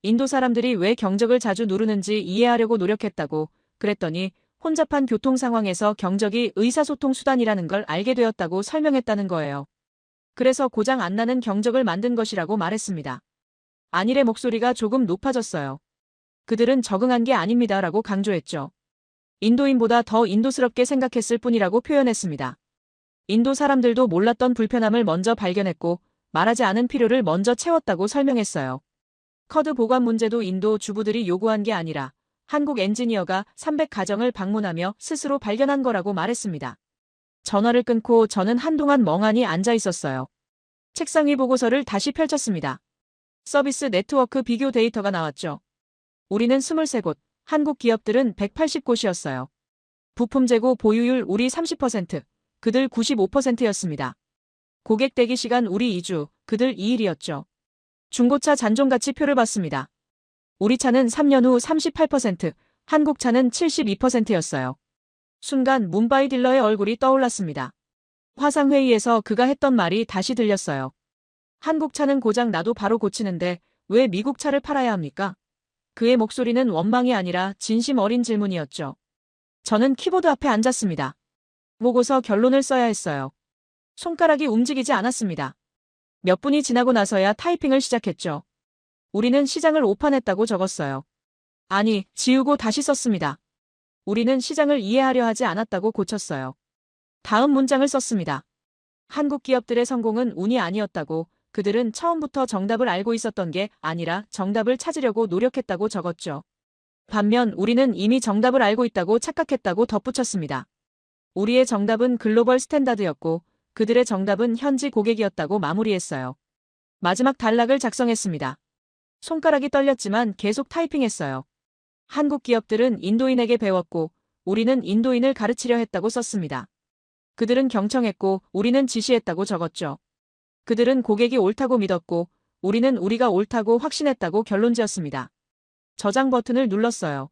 인도 사람들이 왜 경적을 자주 누르는지 이해하려고 노력했다고, 그랬더니 혼잡한 교통 상황에서 경적이 의사소통 수단이라는 걸 알게 되었다고 설명했다는 거예요. 그래서 고장 안 나는 경적을 만든 것이라고 말했습니다. 안일의 목소리가 조금 높아졌어요. 그들은 적응한 게 아닙니다라고 강조했죠. 인도인보다 더 인도스럽게 생각했을 뿐이라고 표현했습니다. 인도 사람들도 몰랐던 불편함을 먼저 발견했고 말하지 않은 필요를 먼저 채웠다고 설명했어요. 커드 보관 문제도 인도 주부들이 요구한 게 아니라 한국 엔지니어가 300가정을 방문하며 스스로 발견한 거라고 말했습니다. 전화를 끊고 저는 한동안 멍하니 앉아 있었어요. 책상 위 보고서를 다시 펼쳤습니다. 서비스 네트워크 비교 데이터가 나왔죠. 우리는 23곳, 한국 기업들은 180곳이었어요. 부품 재고 보유율 우리 30%, 그들 95%였습니다. 고객 대기 시간 우리 2주, 그들 2일이었죠. 중고차 잔존가치 표를 봤습니다. 우리 차는 3년 후 38%, 한국 차는 72%였어요. 순간 뭄바이 딜러의 얼굴이 떠올랐습니다. 화상회의에서 그가 했던 말이 다시 들렸어요. 한국 차는 고장 나도 바로 고치는데 왜 미국 차를 팔아야 합니까? 그의 목소리는 원망이 아니라 진심 어린 질문이었죠. 저는 키보드 앞에 앉았습니다. 보고서 결론을 써야 했어요. 손가락이 움직이지 않았습니다. 몇 분이 지나고 나서야 타이핑을 시작했죠. 우리는 시장을 오판했다고 적었어요. 아니, 지우고 다시 썼습니다. 우리는 시장을 이해하려 하지 않았다고 고쳤어요. 다음 문장을 썼습니다. 한국 기업들의 성공은 운이 아니었다고, 그들은 처음부터 정답을 알고 있었던 게 아니라 정답을 찾으려고 노력했다고 적었죠. 반면 우리는 이미 정답을 알고 있다고 착각했다고 덧붙였습니다. 우리의 정답은 글로벌 스탠다드였고 그들의 정답은 현지 고객이었다고 마무리했어요. 마지막 단락을 작성했습니다. 손가락이 떨렸지만 계속 타이핑했어요. 한국 기업들은 인도인에게 배웠고 우리는 인도인을 가르치려 했다고 썼습니다. 그들은 경청했고 우리는 지시했다고 적었죠. 그들은 고객이 옳다고 믿었고 우리는 우리가 옳다고 확신했다고 결론지었습니다. 저장 버튼을 눌렀어요.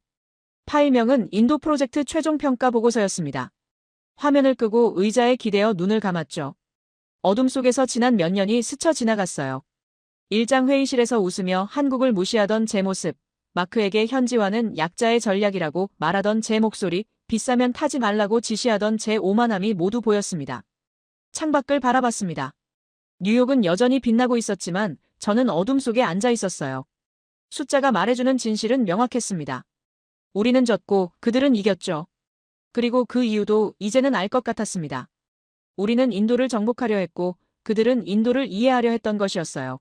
파일명은 인도 프로젝트 최종 평가 보고서였습니다. 화면을 끄고 의자에 기대어 눈을 감았죠. 어둠 속에서 지난 몇 년이 스쳐 지나갔어요. 일장 회의실에서 웃으며 한국을 무시하던 제 모습, 마크에게 현지화는 약자의 전략이라고 말하던 제 목소리, 비싸면 타지 말라고 지시하던 제 오만함이 모두 보였습니다. 창밖을 바라봤습니다. 뉴욕은 여전히 빛나고 있었지만 저는 어둠 속에 앉아 있었어요. 숫자가 말해주는 진실은 명확했습니다. 우리는 졌고 그들은 이겼죠. 그리고 그 이유도 이제는 알 것 같았습니다. 우리는 인도를 정복하려 했고 그들은 인도를 이해하려 했던 것이었어요.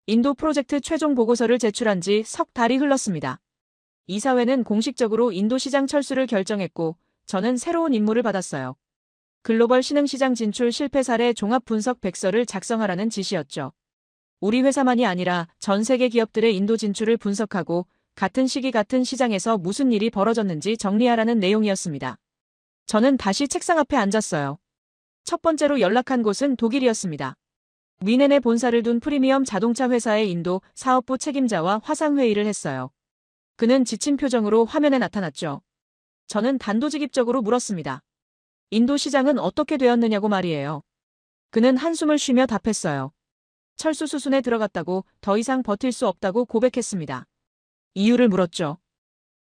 인도 프로젝트 최종 보고서를 제출한 지 석 달이 흘렀습니다. 이사회는 공식적으로 인도 시장 철수를 결정했고 저는 새로운 임무를 받았어요. 글로벌 신흥시장 진출 실패 사례 종합 분석 백서를 작성하라는 지시였죠. 우리 회사만이 아니라 전 세계 기업들의 인도 진출을 분석하고 같은 시기 같은 시장에서 무슨 일이 벌어졌는지 정리하라는 내용이었습니다. 저는 다시 책상 앞에 앉았어요. 첫 번째로 연락한 곳은 독일이었습니다. 미넨에 본사를 둔 프리미엄 자동차 회사의 인도 사업부 책임자와 화상회의를 했어요. 그는 지친 표정으로 화면에 나타났죠. 저는 단도직입적으로 물었습니다. 인도 시장은 어떻게 되었느냐고 말이에요. 그는 한숨을 쉬며 답했어요. 철수 수순에 들어갔다고 더 이상 버틸 수 없다고 고백했습니다. 이유를 물었죠.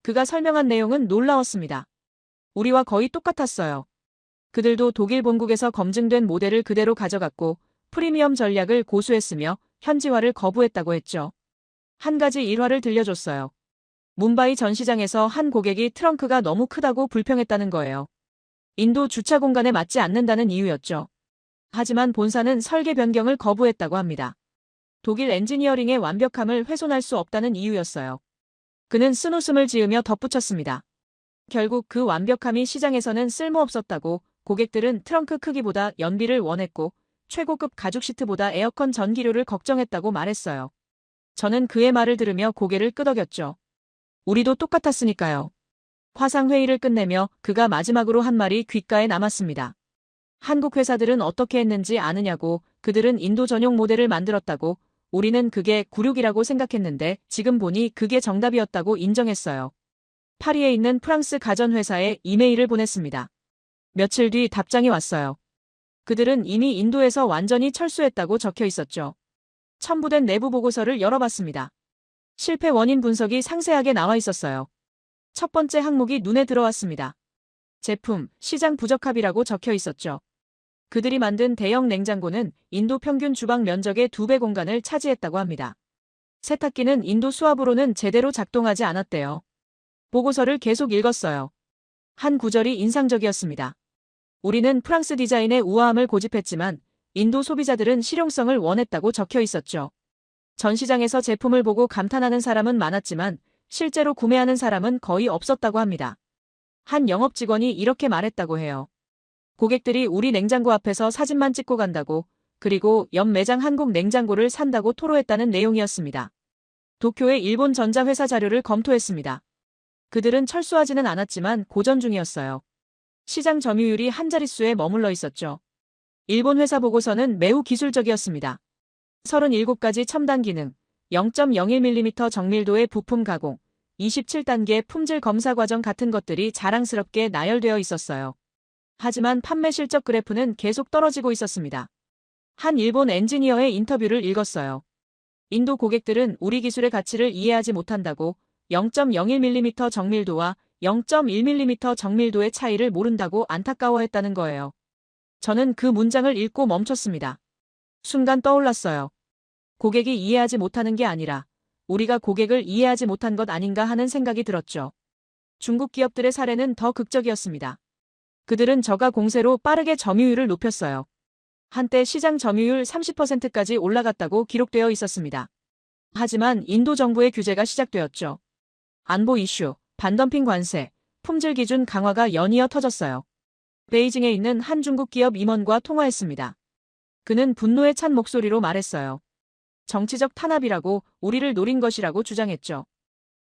그가 설명한 내용은 놀라웠습니다. 우리와 거의 똑같았어요. 그들도 독일 본국에서 검증된 모델을 그대로 가져갔고 프리미엄 전략을 고수했으며 현지화를 거부했다고 했죠. 한 가지 일화를 들려줬어요. 뭄바이 전시장에서 한 고객이 트렁크가 너무 크다고 불평했다는 거예요. 인도 주차 공간에 맞지 않는다는 이유였죠. 하지만 본사는 설계 변경을 거부했다고 합니다. 독일 엔지니어링의 완벽함을 훼손할 수 없다는 이유였어요. 그는 쓴웃음을 지으며 덧붙였습니다. 결국 그 완벽함이 시장에서는 쓸모없었다고 고객들은 트렁크 크기보다 연비를 원했고 최고급 가죽 시트보다 에어컨 전기료를 걱정했다고 말했어요. 저는 그의 말을 들으며 고개를 끄덕였죠. 우리도 똑같았으니까요. 화상회의를 끝내며 그가 마지막으로 한 말이 귓가에 남았습니다. 한국 회사들은 어떻게 했는지 아느냐고, 그들은 인도 전용 모델을 만들었다고, 우리는 그게 굴욕이라고 생각했는데 지금 보니 그게 정답이었다고 인정했어요. 파리에 있는 프랑스 가전회사에 이메일을 보냈습니다. 며칠 뒤 답장이 왔어요. 그들은 이미 인도에서 완전히 철수했다고 적혀 있었죠. 첨부된 내부 보고서를 열어봤습니다. 실패 원인 분석이 상세하게 나와 있었어요. 첫 번째 항목이 눈에 들어왔습니다. 제품, 시장 부적합이라고 적혀 있었죠. 그들이 만든 대형 냉장고는 인도 평균 주방 면적의 2배 공간을 차지했다고 합니다. 세탁기는 인도 수압으로는 제대로 작동하지 않았대요. 보고서를 계속 읽었어요. 한 구절이 인상적이었습니다. 우리는 프랑스 디자인의 우아함을 고집했지만 인도 소비자들은 실용성을 원했다고 적혀 있었죠. 전시장에서 제품을 보고 감탄하는 사람은 많았지만 실제로 구매하는 사람은 거의 없었다고 합니다. 한 영업 직원이 이렇게 말했다고 해요. 고객들이 우리 냉장고 앞에서 사진만 찍고 간다고, 그리고 옆 매장 한국 냉장고를 산다고 토로했다는 내용이었습니다. 도쿄의 일본 전자회사 자료를 검토했습니다. 그들은 철수하지는 않았지만 고전 중이었어요. 시장 점유율이 한 자릿수에 머물러 있었죠. 일본 회사 보고서는 매우 기술적이었습니다. 37가지 첨단 기능, 0.01mm 정밀도의 부품 가공, 27단계 품질 검사 과정 같은 것들이 자랑스럽게 나열되어 있었어요. 하지만 판매 실적 그래프는 계속 떨어지고 있었습니다. 한 일본 엔지니어의 인터뷰를 읽었어요. 인도 고객들은 우리 기술의 가치를 이해하지 못한다고, 0.01mm 정밀도와 0.1mm 정밀도의 차이를 모른다고 안타까워했다는 거예요. 저는 그 문장을 읽고 멈췄습니다. 순간 떠올랐어요. 고객이 이해하지 못하는 게 아니라 우리가 고객을 이해하지 못한 것 아닌가 하는 생각이 들었죠. 중국 기업들의 사례는 더 극적이었습니다. 그들은 저가 공세로 빠르게 점유율을 높였어요. 한때 시장 점유율 30%까지 올라갔다고 기록되어 있었습니다. 하지만 인도 정부의 규제가 시작되었죠. 안보 이슈, 반덤핑 관세, 품질 기준 강화가 연이어 터졌어요. 베이징에 있는 한 중국 기업 임원과 통화했습니다. 그는 분노에 찬 목소리로 말했어요. 정치적 탄압이라고, 우리를 노린 것이라고 주장했죠.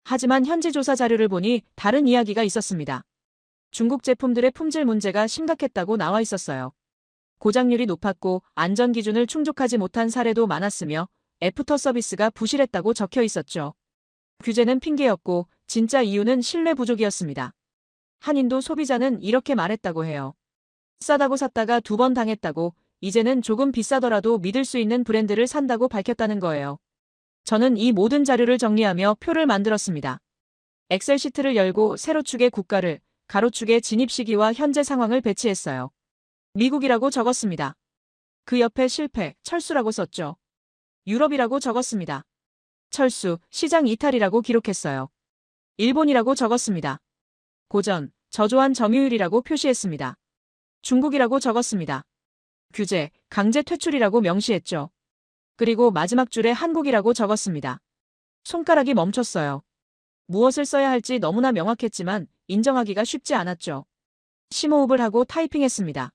하지만 현지 조사 자료를 보니 다른 이야기가 있었습니다. 중국 제품들의 품질 문제가 심각했다고 나와 있었어요. 고장률이 높았고 안전 기준을 충족하지 못한 사례도 많았으며 애프터 서비스가 부실했다고 적혀 있었죠. 규제는 핑계였고 진짜 이유는 신뢰 부족이었습니다. 한 인도 소비자는 이렇게 말했다고 해요. 싸다고 샀다가 2번 당했다고, 이제는 조금 비싸더라도 믿을 수 있는 브랜드를 산다고 밝혔다는 거예요. 저는 이 모든 자료를 정리하며 표를 만들었습니다. 엑셀 시트를 열고 세로축에 국가를, 가로축에 진입 시기와 현재 상황을 배치했어요. 미국이라고 적었습니다. 그 옆에 실패, 철수라고 썼죠. 유럽이라고 적었습니다. 철수, 시장 이탈이라고 기록했어요. 일본이라고 적었습니다. 고전, 저조한 점유율이라고 표시했습니다. 중국이라고 적었습니다. 규제, 강제 퇴출이라고 명시했죠. 그리고 마지막 줄에 한국이라고 적었습니다. 손가락이 멈췄어요. 무엇을 써야 할지 너무나 명확했지만 인정하기가 쉽지 않았죠. 심호흡을 하고 타이핑했습니다.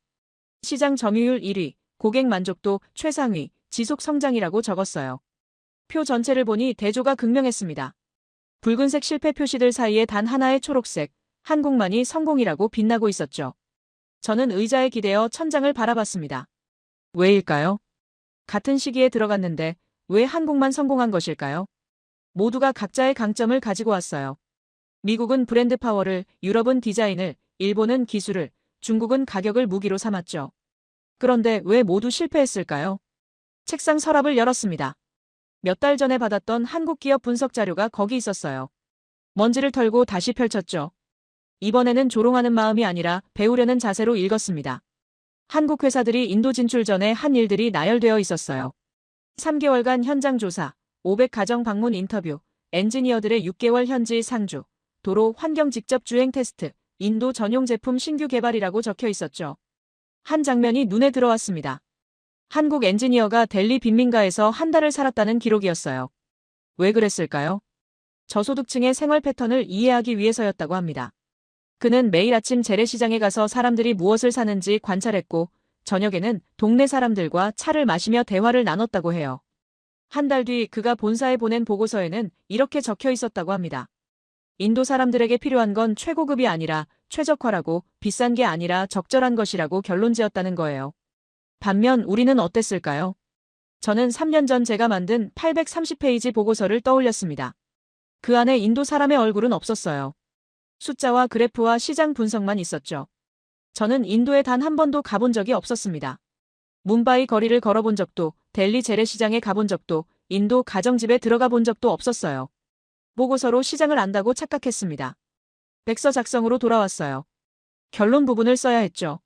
시장 점유율 1위, 고객 만족도 최상위, 지속 성장이라고 적었어요. 표 전체를 보니 대조가 극명했습니다. 붉은색 실패 표시들 사이에 단 하나의 초록색, 한국만이 성공이라고 빛나고 있었죠. 저는 의자에 기대어 천장을 바라봤습니다. 왜일까요? 같은 시기에 들어갔는데 왜 한국만 성공한 것일까요? 모두가 각자의 강점을 가지고 왔어요. 미국은 브랜드 파워를, 유럽은 디자인을, 일본은 기술을, 중국은 가격을 무기로 삼았죠. 그런데 왜 모두 실패했을까요? 책상 서랍을 열었습니다. 몇 달 전에 받았던 한국 기업 분석 자료가 거기 있었어요. 먼지를 털고 다시 펼쳤죠. 이번에는 조롱하는 마음이 아니라 배우려는 자세로 읽었습니다. 한국 회사들이 인도 진출 전에 한 일들이 나열되어 있었어요. 3개월간 현장 조사, 500가정 방문 인터뷰, 엔지니어들의 6개월 현지 상주, 도로 환경 직접 주행 테스트, 인도 전용 제품 신규 개발이라고 적혀 있었죠. 한 장면이 눈에 들어왔습니다. 한국 엔지니어가 델리 빈민가에서 한 달을 살았다는 기록이었어요. 왜 그랬을까요? 저소득층의 생활 패턴을 이해하기 위해서였다고 합니다. 그는 매일 아침 재래시장에 가서 사람들이 무엇을 사는지 관찰했고 저녁에는 동네 사람들과 차를 마시며 대화를 나눴다고 해요. 한 달 뒤 그가 본사에 보낸 보고서에는 이렇게 적혀 있었다고 합니다. 인도 사람들에게 필요한 건 최고급이 아니라 최적화라고, 비싼 게 아니라 적절한 것이라고 결론지었다는 거예요. 반면 우리는 어땠을까요? 저는 3년 전 제가 만든 830페이지 보고서를 떠올렸습니다. 그 안에 인도 사람의 얼굴은 없었어요. 숫자와 그래프와 시장 분석만 있었죠. 저는 인도에 단 한 번도 가본 적이 없었습니다. 뭄바이 거리를 걸어본 적도, 델리 재래시장에 가본 적도, 인도 가정집에 들어가 본 적도 없었어요. 보고서로 시장을 안다고 착각했습니다. 백서 작성으로 돌아왔어요. 결론 부분을 써야 했죠.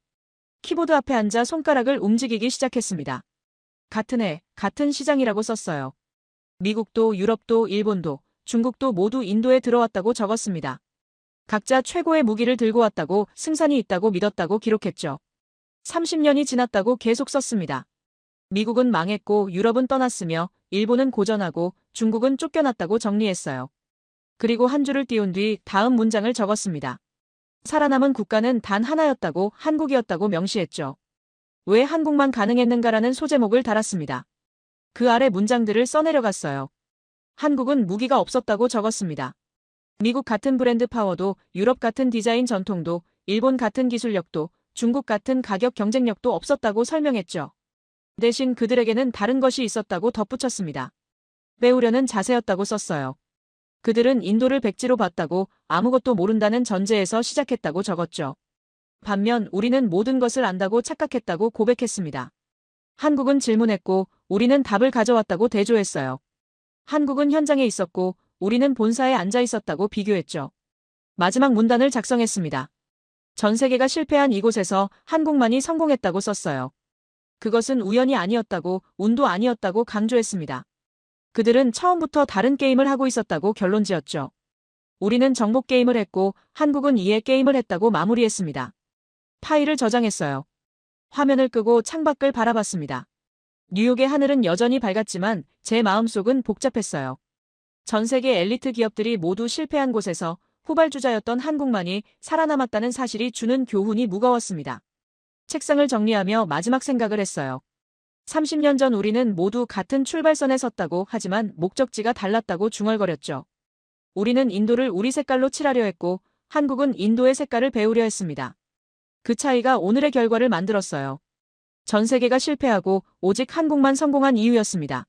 키보드 앞에 앉아 손가락을 움직이기 시작했습니다. 같은 해, 같은 시장이라고 썼어요. 미국도, 유럽도, 일본도, 중국도 모두 인도에 들어왔다고 적었습니다. 각자 최고의 무기를 들고 왔다고, 승산이 있다고 믿었다고 기록했죠. 30년이 지났다고 계속 썼습니다. 미국은 망했고 유럽은 떠났으며 일본은 고전하고 중국은 쫓겨났다고 정리했어요. 그리고 한 줄을 띄운 뒤 다음 문장을 적었습니다. 살아남은 국가는 단 하나였다고, 한국이었다고 명시했죠. 왜 한국만 가능했는가라는 소제목을 달았습니다. 그 아래 문장들을 써내려갔어요. 한국은 무기가 없었다고 적었습니다. 미국 같은 브랜드 파워도, 유럽 같은 디자인 전통도, 일본 같은 기술력도, 중국 같은 가격 경쟁력도 없었다고 설명했죠. 대신 그들에게는 다른 것이 있었다고 덧붙였습니다. 빼오려는 자세였다고 썼어요. 그들은 인도를 백지로 봤다고 아무것도 모른다는 전제에서 시작했다고 적었죠. 반면 우리는 모든 것을 안다고 착각했다고 고백했습니다. 한국은 질문했고 우리는 답을 가져왔다고 대조했어요. 한국은 현장에 있었고 우리는 본사에 앉아 있었다고 비교했죠. 마지막 문단을 작성했습니다. 전 세계가 실패한 이곳에서 한국만이 성공했다고 썼어요. 그것은 우연이 아니었다고, 운도 아니었다고 강조했습니다. 그들은 처음부터 다른 게임을 하고 있었다고 결론지었죠. 우리는 정복 게임을 했고 한국은 이해 게임을 했다고 마무리했습니다. 파일을 저장했어요. 화면을 끄고 창밖을 바라봤습니다. 뉴욕의 하늘은 여전히 밝았지만 제 마음속은 복잡했어요. 전 세계 엘리트 기업들이 모두 실패한 곳에서 후발주자였던 한국만이 살아남았다는 사실이 주는 교훈이 무거웠습니다. 책상을 정리하며 마지막 생각을 했어요. 30년 전 우리는 모두 같은 출발선에 섰다고 하지만 목적지가 달랐다고 중얼거렸죠. 우리는 인도를 우리 색깔로 칠하려 했고 한국은 인도의 색깔을 배우려 했습니다. 그 차이가 오늘의 결과를 만들었어요. 전 세계가 실패하고 오직 한국만 성공한 이유였습니다.